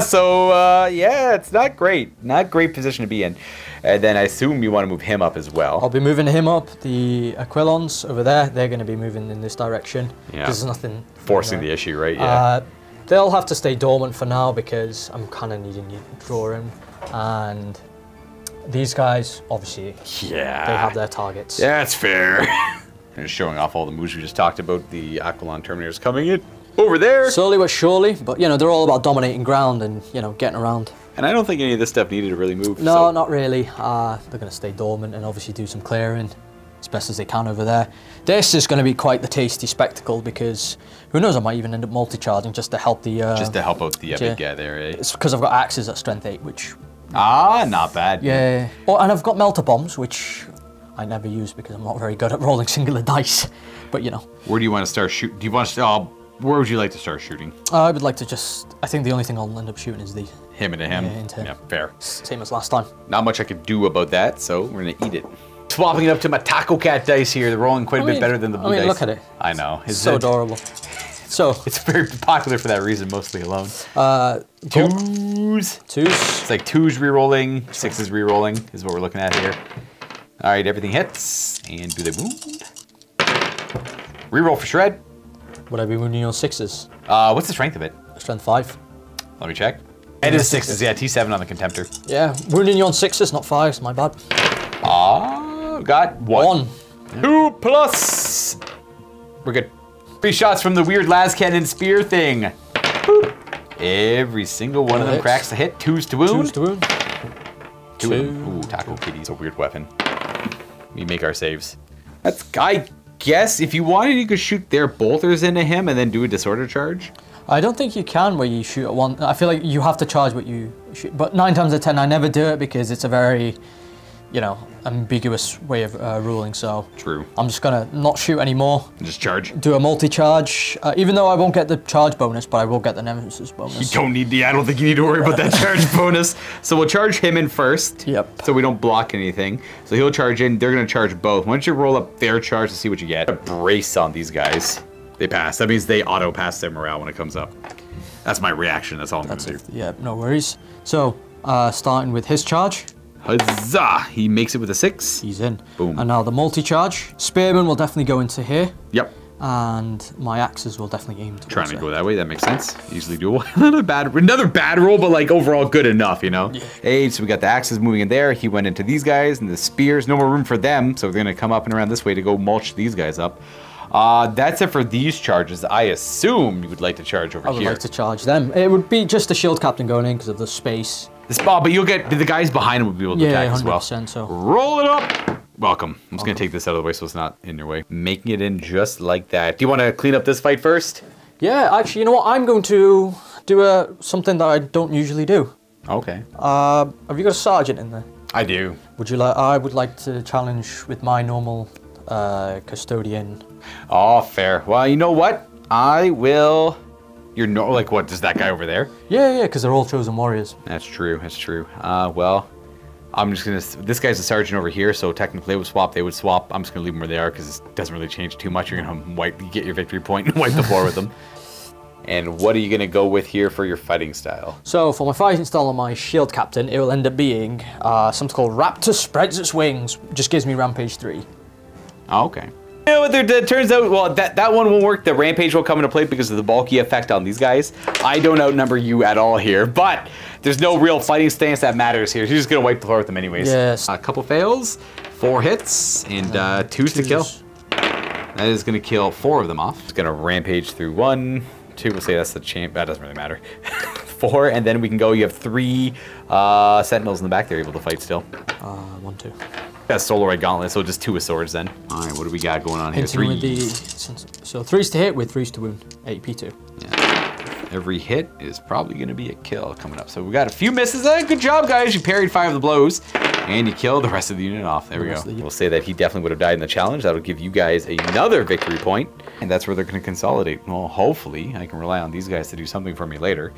So yeah, it's not great. Not great position to be in. And then I assume you want to move him up as well. I'll be moving him up. The Aquilons over there, they're going to be moving in this direction. Yeah. There's nothing forcing the issue, right? Yeah. They'll have to stay dormant for now because I'm kind of needing you to draw him. And these guys, obviously, they have their targets. Yeah, that's fair. And just showing off all the moves we just talked about. The Aquilon Terminators coming in over there. Slowly but surely, but you know, they're all about dominating ground and, you know, getting around. And I don't think any of this stuff needed to really move. No, so. not really. They're going to stay dormant and obviously do some clearing as best as they can over there. This is going to be quite the tasty spectacle because who knows, I might even end up multi-charging just to help the... just to help out the big guy there, eh? It's because I've got axes at strength 8, which... Ah, not bad. Yeah. Oh, and I've got melter bombs, which I never use because I'm not very good at rolling singular dice. But, you know. Where do you want to start shooting? Do you want to... where would you like to start shooting? I would like to just... I think the only thing I'll end up shooting is the... Him into him? Yeah, into him. Yeah, fair. Same as last time. Not much I could do about that, so we're going to eat it. Swapping it up to my Taco Cat dice here. They're rolling quite a bit better than the blue dice. Look at it. I know. It's so adorable. So... It's very popular for that reason, mostly alone. Twos. It's like 2s re-rolling, 6s re-rolling is what we're looking at here. All right, everything hits. And do they wound? Re-roll for shred. Would I be wounding on 6s? What's the strength of it? Strength 5. Let me check. It is 6s, yeah, T7 on the Contemptor. Yeah, wounding you on 6s, not 5s, my bad. Got 1. 2 plus. We're good. 3 shots from the weird las cannon spear thing. Boop. Every single one of them cracks the hit. 2s to wound. 2s to wound. 2 of them. Ooh, Taco Kitty's a weird weapon. We make our saves. That's, I guess, if you wanted, you could shoot their bolters into him and then do a disorder charge. I don't think you can where you shoot at one. I feel like you have to charge what you shoot. But 9 times out of 10, I never do it because it's a very, you know, ambiguous way of ruling. So true. I'm just gonna not shoot anymore. Just charge. Do a multi-charge, even though I won't get the charge bonus, but I will get the nemesis bonus. You don't need the. I don't think you need to worry about that charge bonus. So we'll charge him in first. Yep. So we don't block anything. So he'll charge in. They're gonna charge both. Why don't you roll up their charge to see what you get? A brace on these guys. They pass. That means they auto pass their morale when it comes up. That's my reaction. That's all I'm gonna do. Yeah, no worries. So starting with his charge. Huzzah! He makes it with a 6. He's in. Boom. And now the multi-charge. Spearman will definitely go into here. Yep. And my axes will definitely aim towards Trying to go that way, that makes sense. Easily doable. Another bad roll, but like overall good enough, you know? Yeah. Hey, so we got the axes moving in there. He went into these guys and the spears. No more room for them, so we're gonna come up and around this way to go mulch these guys up. That's it for these charges. I assume you would like to charge over here. I would like to charge them. It would be just the shield captain going in because of the space. But you'll get the guys behind him will be able to attack as well. 100%, so. Roll it up. Welcome. I'm just gonna take this out of the way so it's not in your way. Making it in just like that. Do you want to clean up this fight first? Yeah, actually, you know what? I'm going to do something that I don't usually do. Okay. Have you got a sergeant in there? I do. Would you like? I would like to challenge with my normal custodian. Oh, fair. Well, you know what? I will. You're no like what? Does that guy over there? Yeah, because they're all chosen warriors. That's true. That's true. Well, I'm just gonna. This guy's a sergeant over here, so technically they would swap. They would swap. I'm just gonna leave them where they are because it doesn't really change too much. You're gonna get your victory point and wipe the floor with them. And what are you gonna go with here for your fighting style? So for my fighting style on my shield captain, it will end up being something called Raptor Spreads Its Wings. Just gives me Rampage 3. Oh, okay. You know what, it turns out, well, that one won't work. The Rampage will come into play because of the bulky effect on these guys. I don't outnumber you at all here, but there's no real fighting stance that matters here. You're just going to wipe the floor with them anyways. Yes. A couple fails, 4 hits, and 2s to kill. That is going to kill 4 of them off. It's going to Rampage through 1, 2, we'll say that's the champ. That doesn't really matter. 4, and then we can go. You have 3 sentinels in the back. They're able to fight still. 1, 2. Got Solaroid Gauntlet, so just 2 with swords then. All right, what do we got going on here? 3. So 3s to hit with 3s to wound. AP2. Yeah. Every hit is probably going to be a kill coming up. So we got a few misses. Good job, guys. You parried 5 of the blows, and you killed the rest of the unit off. There we go. We'll say that he definitely would have died in the challenge. That'll give you guys another victory point, and that's where they're going to consolidate. Well, hopefully, I can rely on these guys to do something for me later.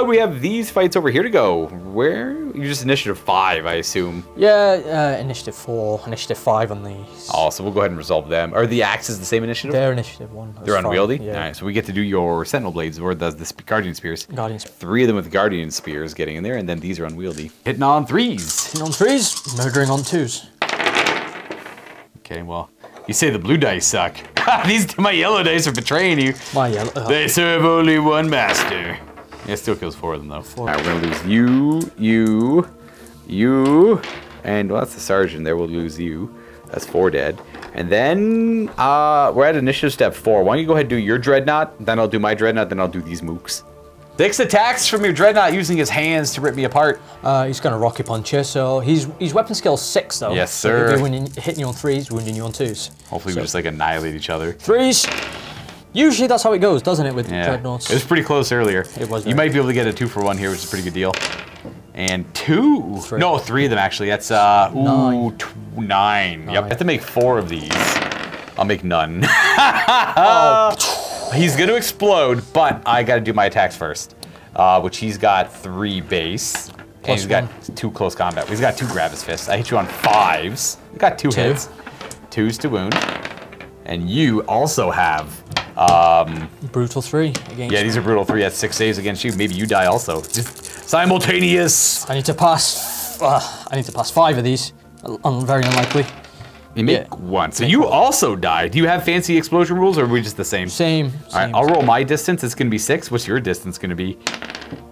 We have these fights over here to go. Where? You're just initiative 5, I assume. Yeah, initiative 4, initiative 5 on these. Oh, so we'll go ahead and resolve them. Are the axes the same initiative? They're initiative 1. They're unwieldy? Yeah. All right, so we get to do your Sentinel Blades, or the Guardian Spears. Guardian Spears. 3 of them with Guardian Spears getting in there, and then these are unwieldy. Hitting on 3s. Hitting on 3s, murdering on 2s. Okay, well, you say the blue dice suck. My yellow dice are betraying you. My yellow. They serve only one master. Yeah, it still kills 4 of them, though. 4. All right, we're going to lose you, and well, that's the sergeant there. We'll lose you. That's 4 dead. And then we're at initiative step 4. Why don't you go ahead and do your dreadnought, then I'll do my dreadnought, then I'll do these mooks. 6 attacks from your dreadnought using his hands to rip me apart. He's going to rocket punch you, so he's weapon skill 6 though. Yes, so sir. he'll be hitting you on 3s, wounding you on 2s. Hopefully we just like annihilate each other. 3s. Usually that's how it goes, doesn't it, with dreadnoughts? It was pretty close earlier. It was. You might be able to get a 2-for-1 here, which is a pretty good deal. And 2. 3. No, 3 of them actually. That's 9. Yep. I have to make 4 of these. I'll make none. He's gonna explode, but I gotta do my attacks first. Which he's got 3 base. And he's got 2 close combat. He's got 2 grab his fists. I hit you on 5s. I got 2 hits. 2s to wound. And you also have brutal 3 against these are brutal 3. That's 6 saves against you. Maybe you die also. Just simultaneous. I need to pass 5 of these. Very unlikely. You make 1. So you also die. Do you have fancy explosion rules, or are we just the same? Same. All right, I'll roll my distance. It's gonna be 6. What's your distance gonna be?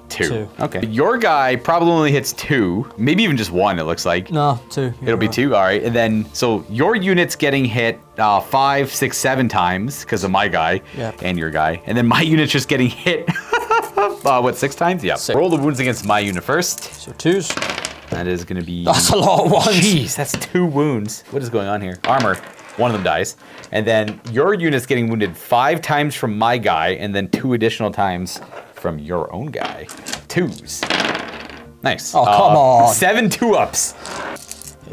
2. Okay. Your guy probably only hits 2, maybe even just 1. It looks like. No, 2. It'll be 2. All right, and then so your unit's getting hit 5, 6, 7 times because of my guy and your guy, and then my unit's just getting hit. What, 6 times? Yeah. 6. Roll the wounds against my unit first. So 2s. That is gonna be. That's a lot of ones. Jeez, that's 2 wounds. What is going on here? Armor. 1 of them dies. And then your unit's getting wounded 5 times from my guy, and then 2 additional times from your own guy. 2s. Nice. Oh, come on. 7 2-ups.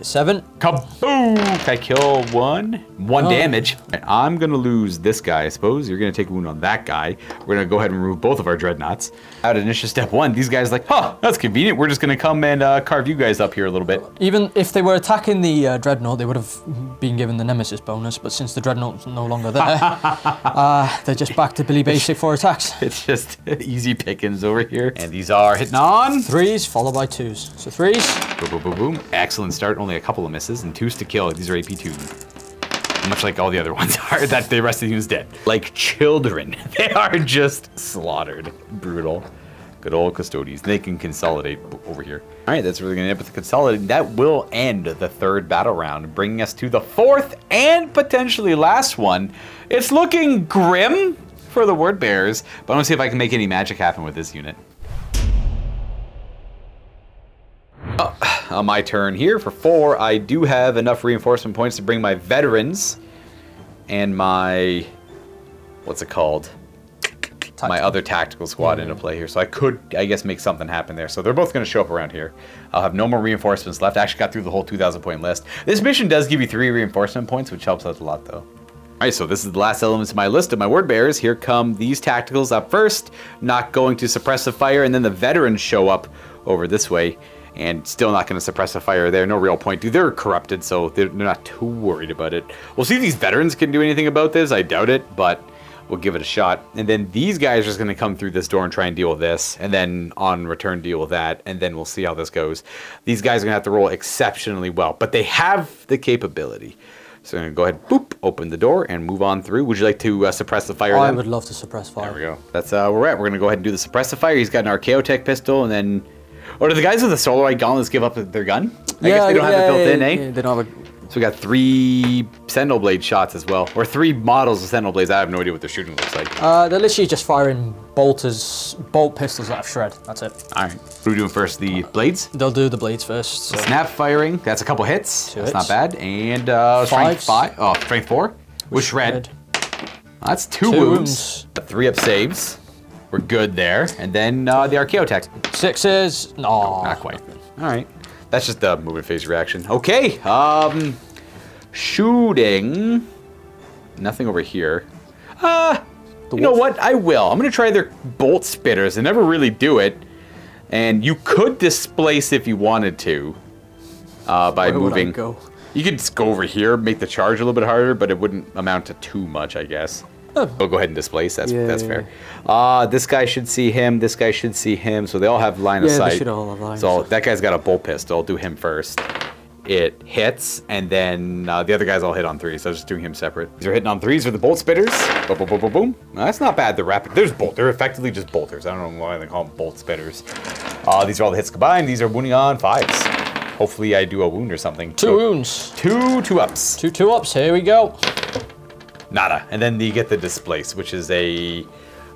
7. Kaboom! I kill 1. 1 damage. Right, I'm gonna lose this guy, I suppose. You're gonna take a wound on that guy. We're gonna go ahead and remove both of our dreadnoughts. Out of initiative step 1, these guys like, huh, that's convenient. We're just gonna come and carve you guys up here a little bit. Even if they were attacking the dreadnought, they would have been given the nemesis bonus, but since the dreadnought's no longer there, they're just back to Billy Basic for attacks. It's just easy pickings over here. And these are hitting on. 3s followed by 2s. So 3s. Boom, boom, boom, boom. Excellent start. Only a couple of misses, and 2s to kill. These are AP 2. Much like all the other ones are, that the rest of the unit's dead. Like children. They are just slaughtered. Brutal. Good old Custodes. They can consolidate over here. All right, that's really gonna end up with the consolidating. That will end the 3rd battle round, bringing us to the 4th and potentially last one. It's looking grim for the word bearers, but I want to see if I can make any magic happen with this unit. On my turn here for 4, I do have enough reinforcement points to bring my veterans and my, what's it called? My other tactical squad into play here. So I could, I guess, make something happen there. So they're both going to show up around here. I'll have no more reinforcements left. I actually got through the whole 2,000 point list. This mission does give you 3 reinforcement points, which helps out a lot though. All right, so this is the last element of my list of my word bearers. Here come these tacticals up first, not going to suppress the fire, and then the veterans show up over this way. And still not going to suppress a fire there. No real point. Dude, they're corrupted, so they're not too worried about it. We'll see if these veterans can do anything about this. I doubt it, but we'll give it a shot. And then these guys are just going to come through this door and try and deal with this. And then on return, deal with that. And then we'll see how this goes. These guys are going to have to roll exceptionally well, but they have the capability. So I'm going to go ahead, boop, open the door and move on through. Would you like to suppress the fire then? I would love to suppress fire. There we go. That's where we're at. We're going to go ahead and do the suppress the fire. He's got an Archaeotech pistol, and then... Or do the guys with the Solarite gauntlets give up their gun? I guess they don't have it built in, eh? Yeah, they don't have it. So we got 3 Sentinel Blade shots as well. Or 3 models of Sentinel Blades. I have no idea what their shooting looks like. They're literally just firing bolt pistols out of shred. That's it. Alright. What are we doing first? The blades? They'll do the blades first. So. Snap firing. That's a couple hits. That's not bad. And strength 5. Oh, strength 4. With shred. That's 2 wounds. 3 up saves. We're good there. And then the Archaeotech. 6s. No. Not quite. Alright. That's just the movement phase reaction. Okay. Shooting. Nothing over here. You know what? I will. I'm going to try their bolt spitters. They never really do it. And you could displace if you wanted to. By moving. Would I go? You could just go over here, make the charge a little bit harder, but it wouldn't amount to too much, I guess. We'll go ahead and displace. That's fair. This guy should see him. This guy should see him. So they all have line of sight. They should all have line of so sight. that guy's got a bolt pistol. I'll do him first. It hits, and then the other guys all hit on 3. So I'm just doing him separate. These are hitting on 3s with the bolt spitters. Boom, boom, boom, boom, boom. No, that's not bad. They're rapid. They're effectively just bolters. I don't know why they call them bolt spitters. These are all the hits combined. These are wounding on 5s. Hopefully I do a wound or something. Two wounds. Two ups. Two ups, here we go. Nada. And then you get the displace, which is a...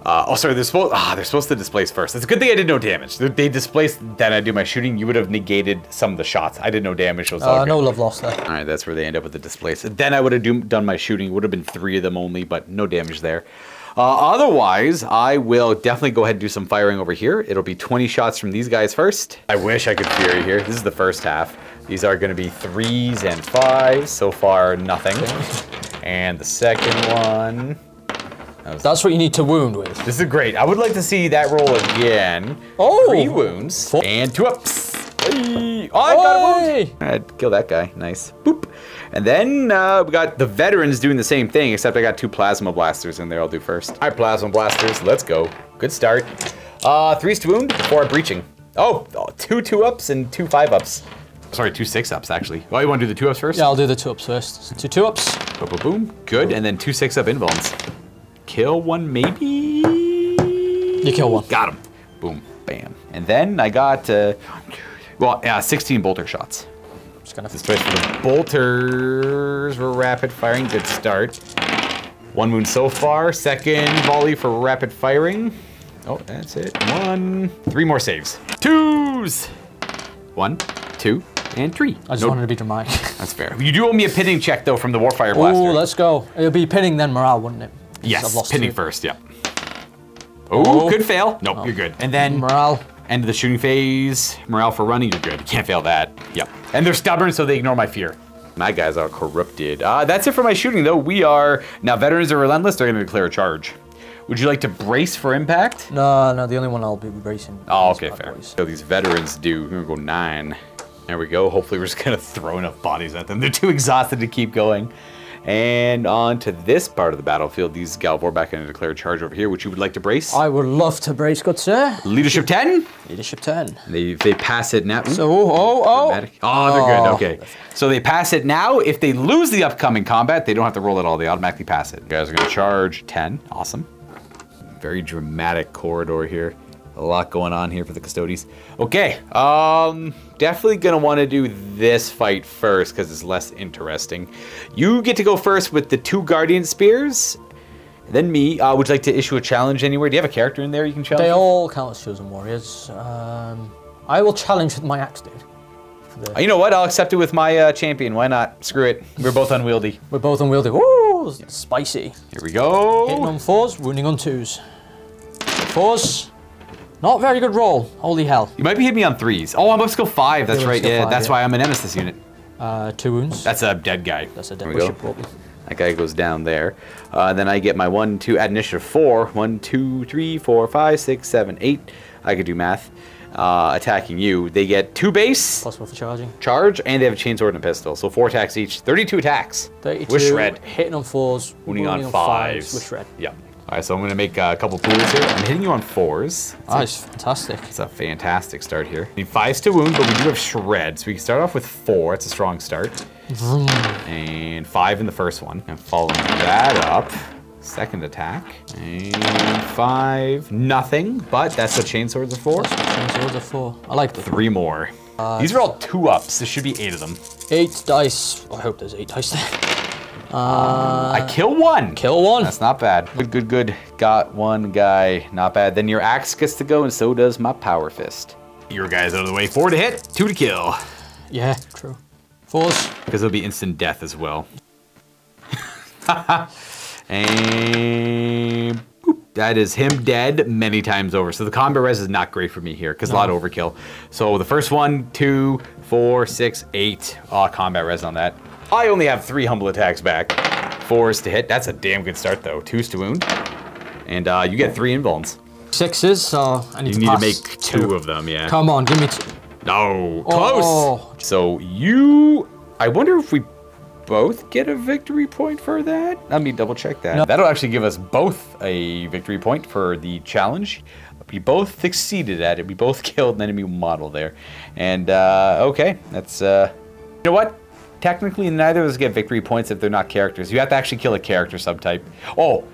oh, sorry, they're supposed to displace first. It's a good thing I did no damage. They displaced, then I do my shooting. You would have negated some of the shots. I did no damage, so it's all good. No love lost there. All right, that's where they end up with the displace. Then I would have done my shooting. It would have been 3 of them only, but no damage there. Otherwise, I will definitely go ahead and do some firing over here. It'll be 20 shots from these guys first. I wish I could Fury here. This is the first half. These are going to be 3s and 5s. So far, nothing. And the second one... That's what you need to wound with. This is great. I would like to see that roll again. Oh! 3 wounds. And 2 ups. Hey. Oh, I got a wound. I'd kill that guy. Nice. Boop. And then we got the veterans doing the same thing, except I got 2 plasma blasters in there. I'll do first. All right, plasma blasters. Let's go. Good start. 3s to wound before breaching. Oh, 2 ups and 2 5 ups. Sorry, 2 6 ups actually. Oh, you want to do the 2 ups first? Yeah, I'll do the 2 ups first. 2 ups. Boom, boom, boom. Good. And then 2 6 up invulns. Kill one, maybe? You kill one. Got him. Boom, bam. And then I got, 16 bolter shots. Just gonna displace for the bolters for rapid firing. Good start. 1 wound so far. Second volley for rapid firing. Oh, that's it. 3 more saves. 2s. 1, 2, and 3. I just wanted to be dramatic. That's fair. You do owe me a pinning check though from the Warfire Blaster. Oh, let's go. It'll be pinning then morale, wouldn't it? Yes, pinning first, yep. Oh, good fail. Nope, you're good. And then morale. End of the shooting phase. Morale for running, you're good. You can't fail that. Yep. And they're stubborn, so they ignore my fear. My guys are corrupted. That's it for my shooting, though. We are... Now, veterans are relentless. They're going to declare a charge. Would you like to brace for impact? No, the only one I'll be bracing. Oh, okay, fair. Boys. So these veterans do. We're going to go 9. There we go. Hopefully, we're just going to throw enough bodies at them. They're too exhausted to keep going. And on to this part of the battlefield, these Galvor back in a declared charge over here, which you would like to brace. I would love to brace, good sir. Leadership 10? Leadership 10. They pass it now. So, oh, they're good, okay. So they pass it now. If they lose the upcoming combat, they don't have to roll it all. They automatically pass it. You guys are gonna charge 10, awesome. Very dramatic corridor here. A lot going on here for the Custodes. Okay, definitely gonna wanna do this fight first because it's less interesting. You get to go first with the 2 Guardian Spears. Then me. Would you like to issue a challenge anywhere? Do you have a character in there you can challenge? They all count as chosen warriors. I will challenge with my axe, dude. You know what? I'll accept it with my champion. Why not? Screw it. We're both unwieldy. We're both unwieldy. Ooh, spicy. Here we go. Hitting on 4s, wounding on 2s. 4s. Not very good roll. Holy hell. You might be hitting me on 3s. Oh, I'm up to go 5. That's right. Yeah, that's why I'm a Nemesis unit. 2 wounds. That's a dead guy. That's a dead guy. That guy goes down there. Then I get my 1, 2, add initiative 4. 1, 2, 3, 4, 5, 6, 7, 8. I could do math. Attacking you. They get 2 base. Plus 1 for charging. Charge, and they have a chainsword and a pistol. So 4 attacks each. 32 attacks. 32. With shred. Hitting on 4s. Wounding on 5s. With shred. Yep. All right, so I'm going to make a couple pools here. I'm hitting you on 4s. Nice, fantastic. It's a fantastic start here. Need 5s to wound, but we do have shred, so we can start off with 4. It's a strong start. Vroom. And 5 in the first one. And following that up, second attack. And 5, nothing, but that's what chainswords are for. Chainswords are for. I like the 3 more. These are all 2 ups. There should be 8 of them. 8 dice. I hope there's 8 dice there. I kill 1. Kill 1. That's not bad. Good. Got 1 guy. Not bad. Then your axe gets to go, and so does my power fist. Your guy's out of the way. 4 to hit, 2 to kill. Yeah, true. 4s. Because it'll be instant death as well. And boop, that is him dead many times over. So the combat res is not great for me here because a lot of overkill. So the first 1, 2, 4, 6, 8. Combat res on that. I only have 3 humble attacks back. 4s to hit. That's a damn good start though. 2s to wound. And you get 3 invulns. 6s, so I need to make 2 of them, yeah. Come on, give me 2. No, close. Oh. So I wonder if we both get a victory point for that? Let me double check that. No. That'll actually give us both a victory point for the challenge. We both succeeded at it. We both killed an enemy model there. And, okay, that's, you know what? Technically, neither of us get victory points if they're not characters. You have to actually kill a character subtype. Oh,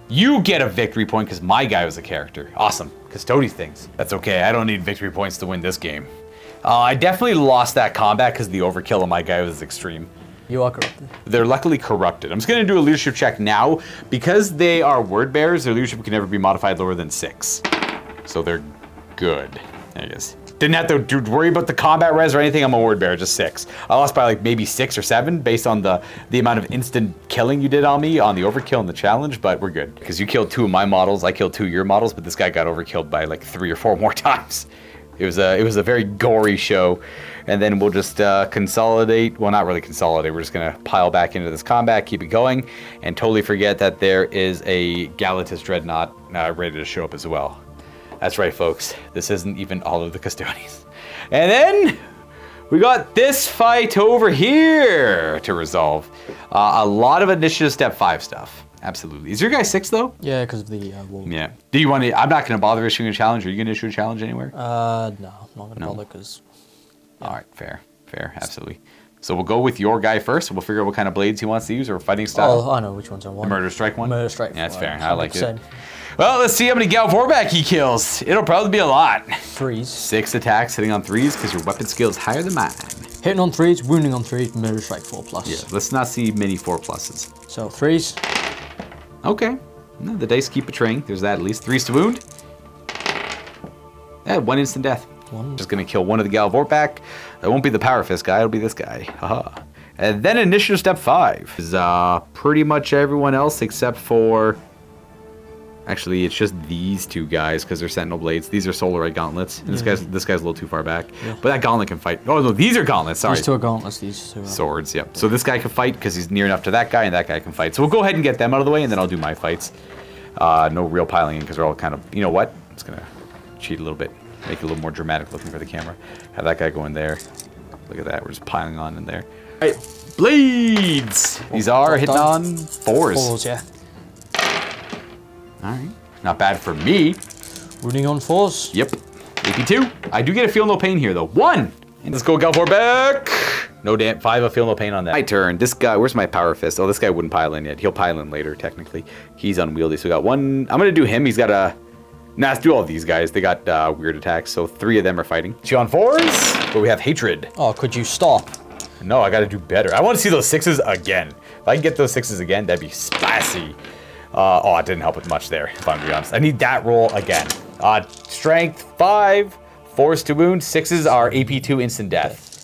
you get a victory point because my guy was a character. Awesome. Custodes things. That's okay. I don't need victory points to win this game. I definitely lost that combat because the overkill on my guy was extreme. You are corrupted. They're luckily corrupted. I'm just going to do a leadership check now. Because they are word bearers, their leadership can never be modified lower than 6. So they're good. There it is. Didn't have to worry about the combat res or anything. I'm a word bearer, just 6. I lost by like maybe 6 or 7 based on the amount of instant killing you did on me on the overkill and the challenge, but we're good. Because you killed 2 of my models, I killed 2 of your models, but this guy got overkilled by like 3 or 4 more times. It was a very gory show. And then we'll just consolidate. Well, not really consolidate. We're just going to pile back into this combat, keep it going, and totally forget that there is a Galatus Dreadnought ready to show up as well. That's right, folks. This isn't even all of the Custodes. And then we got this fight over here to resolve. A lot of initiative step 5 stuff. Absolutely. Is your guy 6 though? Yeah, because of the wall. Yeah. Do you want to? I'm not going to bother issuing a challenge. Are you going to issue a challenge anywhere? No, I'm not going to bother because. Yeah. All right, fair, absolutely. So we'll go with your guy first. We'll figure out what kind of blades he wants to use or fighting style. Oh, I know which ones I want. The Murder Strike one? Murder Strike. Yeah, that's fair. I like it. Well, let's see how many Gal Vorback he kills. It'll probably be a lot. 3s. 6 attacks hitting on 3s because your weapon skill is higher than mine. Hitting on 3s, wounding on 3s, Murder Strike 4+. Yeah, let's not see many 4+. So 3s. Okay. No, the dice keep betraying. There's that at least. 3s to wound. Yeah, 1 instant death. Just gonna kill one of the Gal Vorback. That won't be the Power Fist guy, it'll be this guy. Haha. And then initiative step 5 is pretty much everyone else except for. Actually, it's just these 2 guys because they're Sentinel Blades. These are Solarite Gauntlets. And this guy's a little too far back. Yeah. But that Gauntlet can fight. Oh no, these are Gauntlets. Sorry. These 2 are Gauntlets. These 2 are swords. Yep. So this guy can fight because he's near enough to that guy, and that guy can fight. So we'll go ahead and get them out of the way, and then I'll do my fights. No real piling in because they're all kind of. You know what? I'm just gonna cheat a little bit. Make it a little more dramatic looking for the camera. Have that guy go in there. Look at that. We're just piling on in there. All right. Blades. These are hitting on 4s. 4s, yeah. All right. Not bad for me. Wounding on 4s. Yep. AP2. I do get a feel no pain here though. 1. And let's go Gal Vorback. No damn. 5 of feel no pain on that. My turn. This guy. Where's my Power Fist? Oh, this guy wouldn't pile in yet. He'll pile in later. Technically, he's unwieldy. So we got 1. I'm gonna do him. He's got a. Nah, let's do all of these guys. They got weird attacks, so 3 of them are fighting. 2 on 4s, but we have Hatred. Oh, could you stop? No, I gotta do better. I want to see those 6s again. If I can get those 6s again, that'd be spicy. Oh, it didn't help with much there, if I'm gonna be honest. I need that roll again. Strength 5, 4s to wound, 6s are AP2 instant death.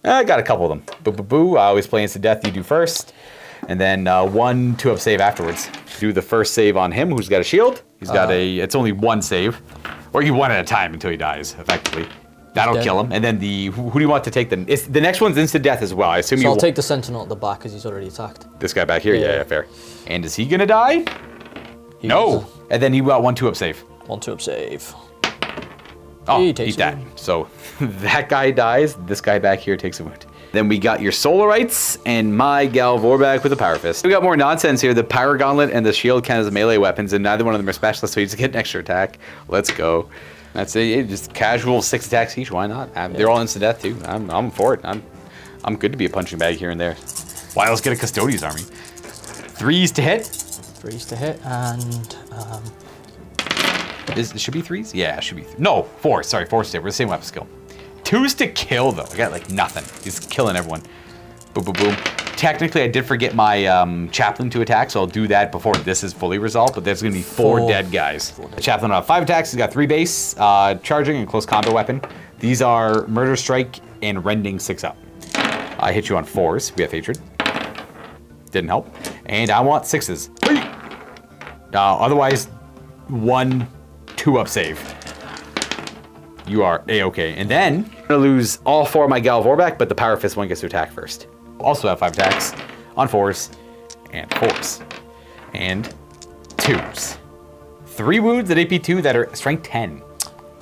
I got a couple of them. Boo, boo, boo. I always play instant death, you do first. And then 1 2-up save afterwards. Do the first save on him, who's got a shield. He's got it's only 1 save. Or you 1 at a time until he dies, effectively. That'll kill him. And then who do you want to take the next one's instant death as well. I assume I'll take the Sentinel at the back because he's already attacked. This guy back here? Yeah, fair. And is he gonna die? No. And then he got 1 2-up save. 1 2-up save. Oh, eat that. So that guy dies. This guy back here takes a wound. Then we got your Solarites and my Gal Vorback with a Power Fist. We got more nonsense here. The Power Gauntlet and the Shield count as melee weapons, and neither one of them are specialists, so you just get an extra attack. Let's go. That's it. Just casual 6 attacks each. Why not? They're all instant death too. I'm for it. I'm good to be a punching bag here and there. Why else get a Custodes army? 3s to hit. 3s to hit and. It should be 3s? Yeah, it should be. No, 4s. Sorry, 4s to hit. We're the same weapon skill. 2s to kill though. I got like nothing. He's killing everyone. Boom, boom, boom. Technically, I did forget my chaplain to attack, so I'll do that before this is fully resolved. But there's gonna be 4 dead guys. The chaplain will have 5 attacks. He's got 3 base, charging and close combat weapon. These are Murder Strike and Rending 6-up. I hit you on 4s. We have Hatred. Didn't help. And I want 6s. Otherwise, 1 2-up save. You are A-okay. And then, I'm gonna lose all 4 of my Gal Vorback, but the Power Fist one gets to attack first. Also have 5 attacks on 4s and 4s and 2s. 3 wounds at AP2 that are strength 10.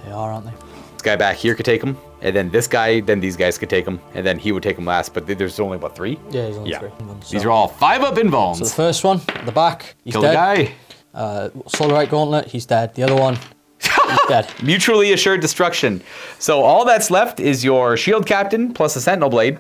They are, aren't they? This guy back here could take them, and then this guy, then these guys could take them, and then he would take them last, but there's only, what, 3? Yeah, he's only 3. These are all 5-up invulns. So the first one, at the back, he's Kill dead. the guy. Solarite Gauntlet, he's dead. The other one, he's dead. Mutually assured destruction. So all that's left is your Shield Captain plus a Sentinel Blade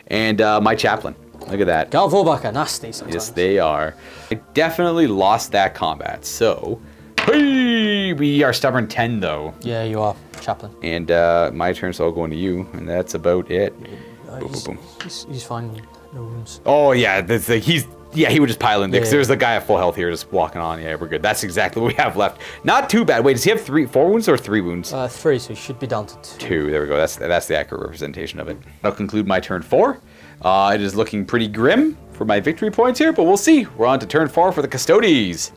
and my Chaplain. Look at that. Gal Vorback are nasty sometimes. Yes, they are. I definitely lost that combat, so... Hey, we are stubborn 10 though. Yeah, you are. chaplain. And my turn, so I'll go into you, and that's about it. Boom, boom, boom. He's fine. No wounds. Oh yeah, he would just pile in there, because there's a guy at full health here just walking on. Yeah, we're good. That's exactly what we have left. Not too bad. Wait, does he have 4 wounds or 3 wounds? 3, so he should be down to 2. There we go. That's the accurate representation of it. That'll conclude my turn 4. It is looking pretty grim for my victory points here, but we'll see. We're on to turn 4 for the Custodes.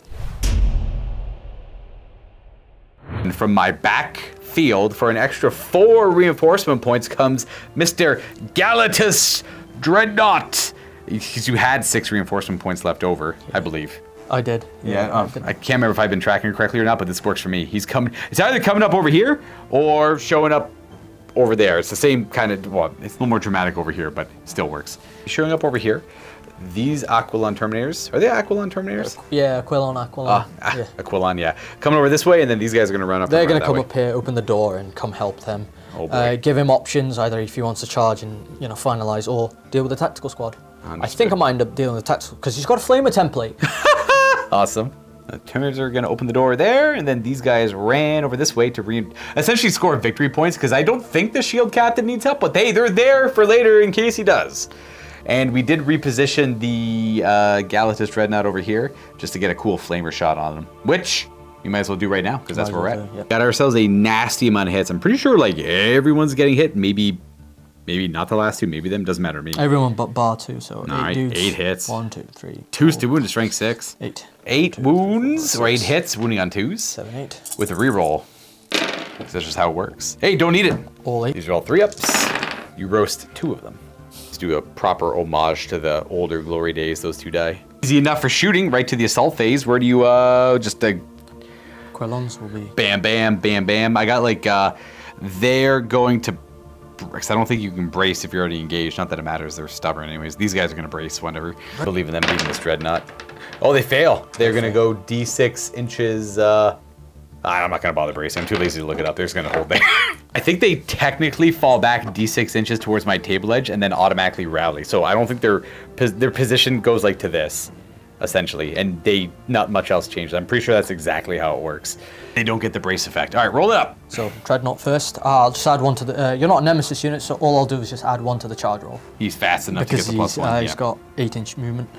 And from my back field, for an extra 4 reinforcement points, comes Mr. Galatus Dreadnought. Because you had 6 reinforcement points left over, I believe. I did. Yeah, I can't remember if I've been tracking it correctly or not, but this works for me. He's coming. It's either coming up over here or showing up over there. It's the same kind of, well, it's a little more dramatic over here, but it still works. He's showing up over here. These Aquilon Terminators, are they Aquilon Terminators? Yeah, Aquilon. Yeah. Aquilon, yeah. Coming over this way, and then these guys are going to run up. They're going to come up here, open the door, and come help them. Oh boy. Give him options, either if he wants to charge and finalize, or deal with the tactical squad. Understood. I think I might end up dealing with the tactical because he's got a flamer template. Awesome. The Terminators are going to open the door there, and then these guys ran over this way to essentially score victory points, because I don't think the shield captain needs help, but they're there for later in case he does. And we did reposition the Galatus Dreadnought over here just to get a cool flamer shot on them, which you might as well do right now, because that's where we're at. Yep. Got ourselves a nasty amount of hits. I'm pretty sure like everyone's getting hit. Maybe not the last 2, maybe them, doesn't matter to me. Everyone but Bar 2, so all right, 8 hits. 1, 2, 3. 2's to wound to strength 6. 8. 8 wounds, or 8 hits, wounding on 2s. 7, 8. With a reroll. That's just how it works. Hey, don't eat it. All 8. These are all 3-ups. You roast 2 of them. Let's do a proper homage to the older glory days, those 2 die. Easy enough for shooting, right to the assault phase. Where do you, just Quellons will be... Bam, bam, bam, bam. I got like, they're going to... Because I don't think you can brace if you're already engaged. Not that it matters, they're stubborn anyways. These guys are gonna brace whenever. I believe in them beating this Dreadnought. Oh, they fail. They're gonna go D6 inches, I'm not gonna bother bracing. I'm too lazy to look it up. They're just gonna hold there. I think they technically fall back D6 inches towards my table edge and then automatically rally. So I don't think their position goes like to this, essentially. And not much else changed. I'm pretty sure that's exactly how it works. They don't get the brace effect. All right, roll it up. So, Dreadnought first. I'll just add 1 to the... you're not a Nemesis unit, so all I'll do is just add 1 to the charge roll. He's fast enough to get the +1. He's got 8-inch movement.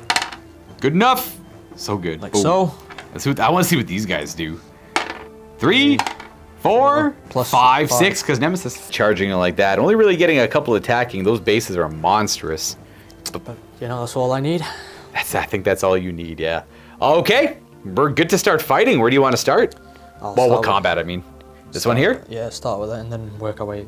Good enough. So good. Like so. I want to see what these guys do. 3, 4, plus 5, 6, because Nemesis charging it like that. Only really getting a couple attacking. Those bases are monstrous. But, that's all I need. I think that's all you need, yeah. Okay, we're good to start fighting. Where do you want to start? What combat, I mean. This one here? Yeah, start with it and then work our way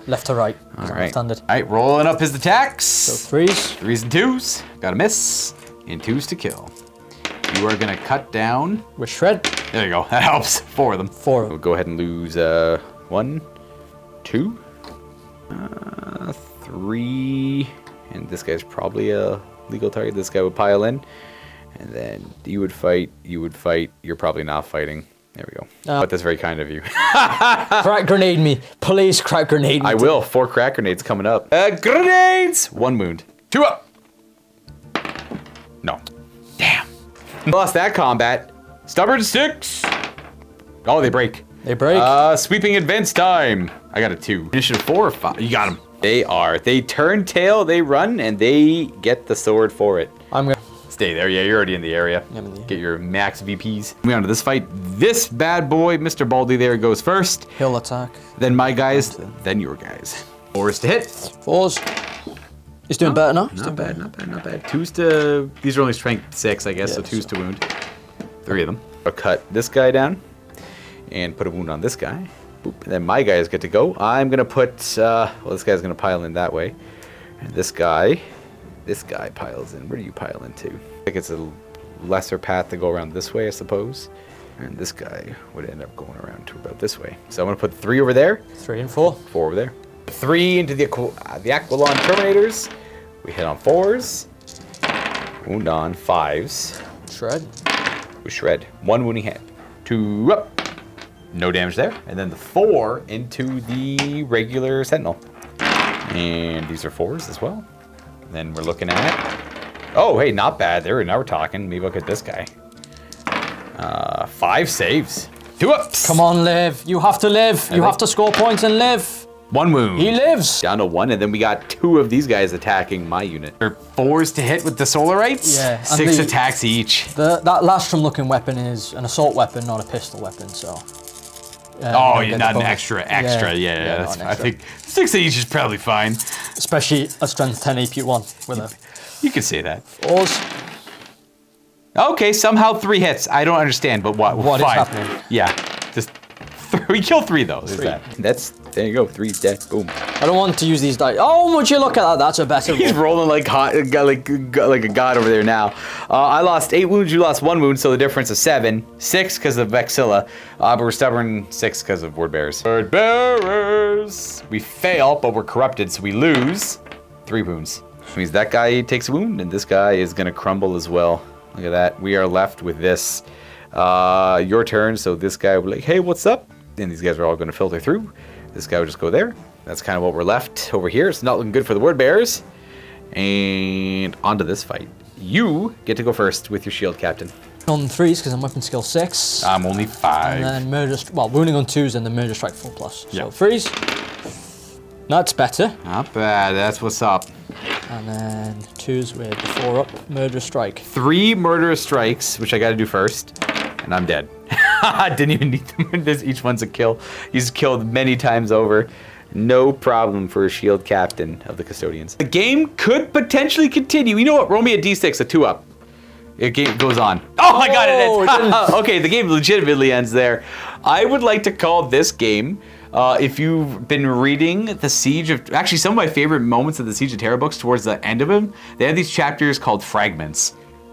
left to right. All right. All right, rolling up his attacks. So 3s. 3s and 2s. Got a miss. And 2s to kill. You are going to cut down. With shred. There you go. That helps. 4 of them. 4 of them. We'll go ahead and lose 1, 2, 3. And this guy's probably a legal target. This guy would pile in. And then you would fight. You're probably not fighting. There we go. But that's very kind of you. Crack grenade me. Please crack grenade me. I will. 4 crack grenades coming up. Grenades! 1 wound. 2 up. No. Damn. Lost that combat. Stubborn 6. Oh, they break. They break. Sweeping advance time. I got a 2. Initiative 4 or 5. You got them. They turn tail, they run, and they get the sword for it. I'm gonna... Stay there. Yeah, you're already in the area. Get your max VPs. Moving on to this fight. This bad boy, Mr. Baldy there, goes first. He'll attack. Then my guys, then your guys. 4s to hit. 4s. He's doing better now. Not bad. 2s to... These are only strength 6, I guess, yeah, so 2s to wound. 3 of them. I'll cut this guy down and put a wound on this guy. Boop. And then my guys get to go. I'm going to put... well, this guy's going to pile in that way. And this guy piles in. Where do you pile into? I think it's a lesser path to go around this way, I suppose. And this guy would end up going around to about this way. So I'm going to put 3 over there. 3 and 4. 4 over there. 3 into the Aquilon Terminators. We hit on 4s. Wound on 5s. Shred. We shred. 1 wounding hit. 2 up. No damage there. And then the 4 into the regular Sentinel. And these are 4s as well. Then we're looking at... Oh, hey, not bad. Now we're talking. Maybe I'll get this guy. 5 saves. 2 ups. Come on, live. You have to live. You have to score points and live. 1 wound. He lives. Down to 1, and then we got 2 of these guys attacking my unit. They're 4s to hit with the Solarites. Yeah. 6 attacks each. That Lastrum-looking weapon is an assault weapon, not a pistol weapon, so... oh, you're not an extra. Yeah, that's, I think 6 each is probably fine. Especially a strength 10 AP one with a... You could say that. 4s. Okay, somehow 3 hits. I don't understand, but what is happening? Yeah, just we kill 3 though. There you go. 3's dead. Boom. I don't want to use these dice. Oh, would you look at that? That's a better He's rolling like a god over there now. I lost 8 wounds. You lost 1 wound, so the difference is 7. 6 because of Vexilla, but we're stubborn. 6 because of Word Bearers. Word Bearers. We fail, but we're corrupted, so we lose 3 wounds. Which means that guy takes a wound, and this guy is gonna crumble as well. Look at that. We are left with this. Your turn. So this guy will be like, hey, what's up? And these guys are all going to filter through. This guy will just go there. That's kind of what we're left over here. It's not looking good for the Word Bearers. And on to this fight. You get to go first with your shield, Captain. On 3s because I'm weapon skill 6. I'm only 5. And then wounding on 2s and then murder strike 4+. Yeah. So 3s. That's better. Not bad. That's what's up. And then 2s with the 4-up murder strike. 3 murderous strikes, which I got to do first, and I'm dead. I didn't even need them. Each one's a kill. He's killed many times over. No problem for a shield captain of the Custodians. The game could potentially continue. You know what? Roll me a d6, a 2-up. It goes on. Oh, I got it. Okay, the game legitimately ends there. I would like to call this game, if you've been reading the Siege of... Actually, some of my favorite moments of the Siege of Terra books towards the end of them, they have these chapters called Fragments,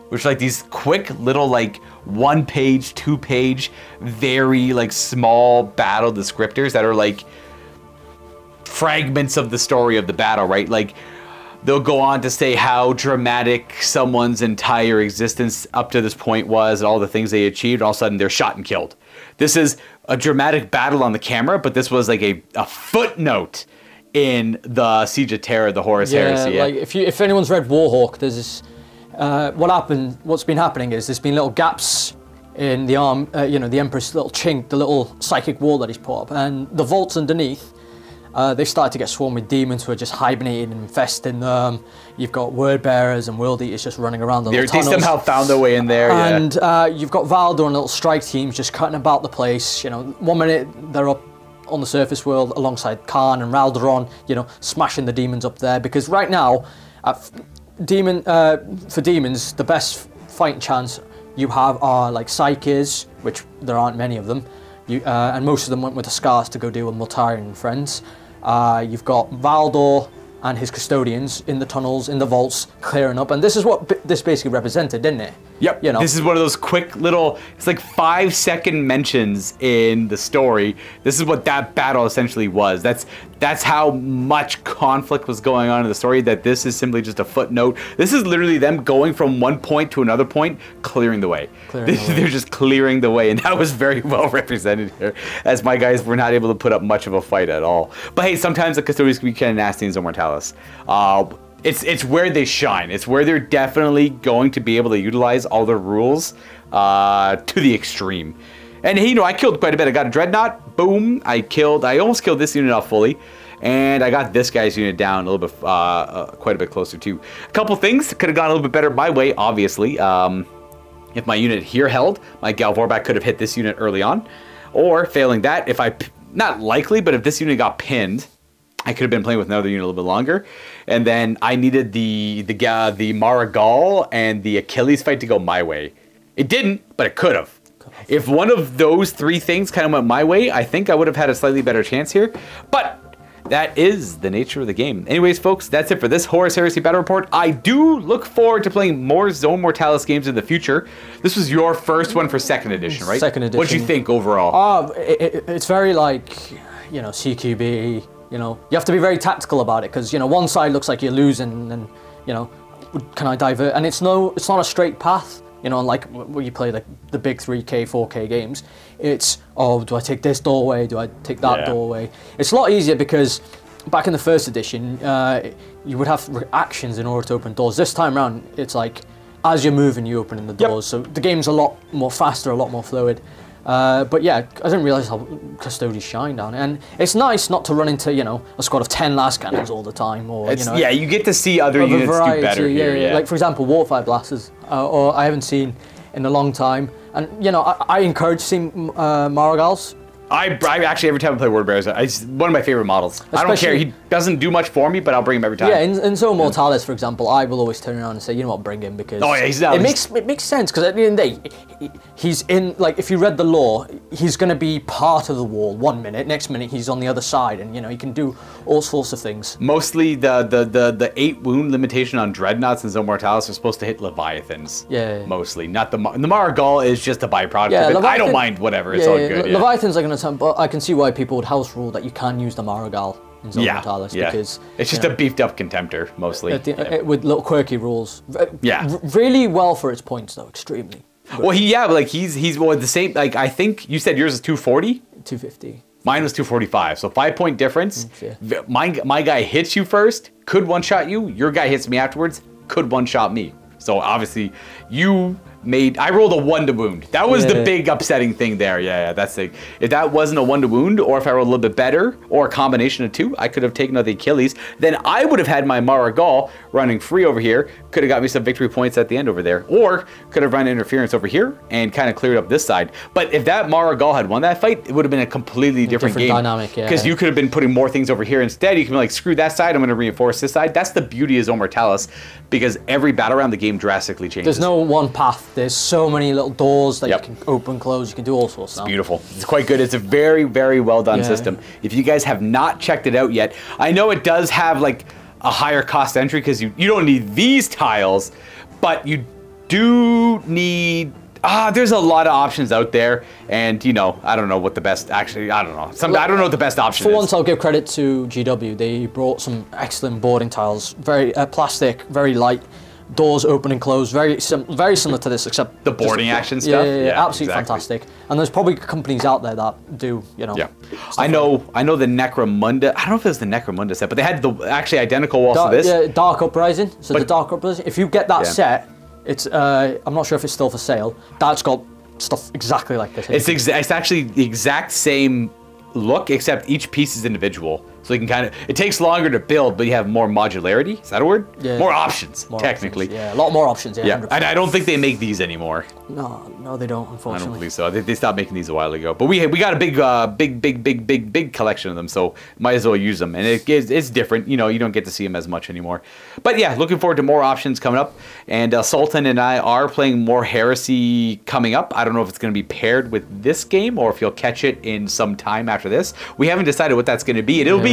which are like these quick little like 1-page, 2-page, very like small battle descriptors that are like fragments of the story of the battle, right? Like they'll go on to say how dramatic someone's entire existence up to this point was and all the things they achieved. All of a sudden they're shot and killed. This is a dramatic battle on the camera, but this was like a footnote in the Siege of Terra, the Horus Heresy. Yeah, like if anyone's read Warhawk, there's this... what's been happening is there's been little gaps in the arm, the Emperor's little chink, the little psychic wall that he's put up, and the vaults underneath, they've started to get swarmed with demons who are just hibernating and infesting them. You've got Word Bearers and World Eaters just running around the little tunnels. They somehow found their way in there, and you've got Valdor and little strike teams just cutting about the place. 1 minute they're up on the surface world alongside Khan and Raldoron, smashing the demons up there, because right now, for demons, the best fighting chance you have are like Psyches, which there aren't many of them, and most of them went with the Scars to go deal with Mortarion and friends. You've got Valdor and his Custodians in the tunnels, in the vaults, clearing up, and this is what this basically represented, didn't it? Yep. This is one of those quick little, it's like 5-second mentions in the story. This is what that battle essentially was. That's how much conflict was going on in the story, that this is simply just a footnote. This is literally them going from one point to another point, clearing the way. They're just clearing the way, and that was very well represented here, as my guys were not able to put up much of a fight at all. But hey, sometimes the Custodians can be kind of nasty in Zone Mortalis. It's where they shine. It's where they're definitely going to be able to utilize all their rules to the extreme. And I killed quite a bit. I got a Dreadnought. Boom. I almost killed this unit off fully. And I got this guy's unit down a little bit, quite a bit closer too. A couple things could have gone a little bit better my way, obviously. If my unit here held, my Galvorback could have hit this unit early on. Or failing that, not likely, but if this unit got pinned, I could have been playing with another unit a little bit longer. And then I needed the Marigal and the Achilles fight to go my way. It didn't, but it could have. If one of those 3 things kind of went my way, I think I would have had a slightly better chance here. But that is the nature of the game. Anyways, folks, that's it for this Horus Heresy Battle Report. I do look forward to playing more Zone Mortalis games in the future. This was your first one for 2nd edition, right? 2nd edition. What'd you think overall? It's very like, CQB. You have to be very tactical about it, because one side looks like you're losing, and can I divert? And it's not a straight path. Unlike when you play like the big 3K, 4K games, it's, do I take this doorway? Do I take that doorway? It's a lot easier because back in the 1st edition, you would have actions in order to open doors. This time around, it's like as you're moving, you open the doors. So the game's a lot more faster, a lot more fluid. But yeah, I didn't realize how Custodes shine down it. And it's nice not to run into, you know, a squad of 10 las cannons all the time, or, you know. Yeah, you get to see other units do better here, yeah. Like, for example, Warfire Blasters, or I haven't seen in a long time. And, you know, I encourage seeing Maragals. I actually, every time I play Word Bearers, it's one of my favorite models. I don't care. He doesn't do much for me, but I'll bring him every time. Yeah, in Zone Mortalis, for example, I will always turn around and say, you know what, bring him, because it makes sense, because at the end of the day, he's in, like, if you read the lore, he's going to be part of the wall 1 minute, next minute he's on the other side, and, you know, he can do all sorts of things. Mostly the 8 wound limitation on Dreadnoughts in Zone Mortalis are supposed to hit Leviathans. Yeah. Mostly. Not the Maragal is just a byproduct of it. I don't mind, whatever, it's all good. Yeah. Leviathans are going to, but I can see why people would house rule that you can use the Maragal in Zone Mortalis, because it's just a beefed up Contemptor mostly with little quirky rules. Really well for its points though, extremely. Well, he's well, the same. Like, I think you said yours is 240. 250. Mine was 245, so 5-point difference. Yeah. My guy hits you first, could one-shot you. Your guy hits me afterwards, could one-shot me. So obviously you made, I rolled a 1 to wound. That was the big upsetting thing there. Yeah, that's the, if that wasn't a 1 to wound, or if I rolled a little bit better, or a combination of 2, I could have taken out the Achilles. Then I would have had my Maragal running free over here, could have got me some victory points at the end over there, or could have run interference over here and kind of cleared up this side. But if that Maragal had won that fight, it would have been a completely different game. Dynamic, yeah. Because you could have been putting more things over here instead. You can be like, screw that side, I'm going to reinforce this side. That's the beauty of Zone Mortalis, because every battle round the game drastically changes. There's no one path. There's so many little doors that you can open, close. You can do all sorts. It's beautiful. It's quite good. It's a very, very well done system. If you guys have not checked it out yet, I know it does have like a higher cost entry because you don't need these tiles, but you do need. There's a lot of options out there, and you know, I don't know what the best. Actually, I don't know. I don't know what the best option is. For once, I'll give credit to GW. They brought some excellent boarding tiles. Very plastic, very light. Doors open and close, very similar to this, except the boarding action stuff. Yeah, absolutely fantastic. And there's probably companies out there that do, you know. Yeah, I know the Necromunda. I don't know if it was the Necromunda set, but they had the actually identical walls to this. Yeah, Dark Uprising. So the Dark Uprising. If you get that set, it's I'm not sure if it's still for sale. That's got stuff exactly like this. It's actually the exact same look, except each piece is individual. So you can kind of, it takes longer to build, but you have more modularity. Is that a word? Yeah. More options, technically. Options. Yeah, a lot more options. Yeah. And I don't think they make these anymore. No, they don't. Unfortunately, I don't believe so. They stopped making these a while ago. But we got a big collection of them, so might as well use them. And it's different. You know, you don't get to see them as much anymore. But yeah, looking forward to more options coming up. And Sultan and I are playing more Heresy coming up. I don't know if it's going to be paired with this game or if you'll catch it in some time after this. We haven't decided what that's going to be. It'll be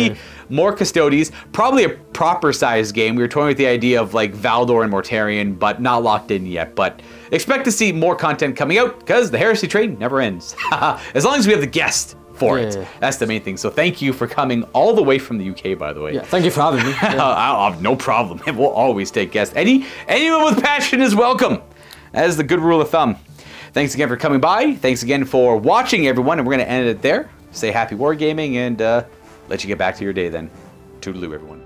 more Custodes, probably a proper size game. We were toying with the idea of like Valdor and Mortarion, but not locked in yet. But expect to see more content coming out because the Heresy train never ends. As long as we have the guest for it. That's the main thing. So thank you for coming all the way from the UK, by the way. Yeah, thank you for having me. No problem. We'll always take guests. Anyone with passion is welcome. That is the good rule of thumb. Thanks again for coming by. Thanks again for watching, everyone. And we're going to end it there. Say happy wargaming and let you get back to your day then. Toodaloo, everyone.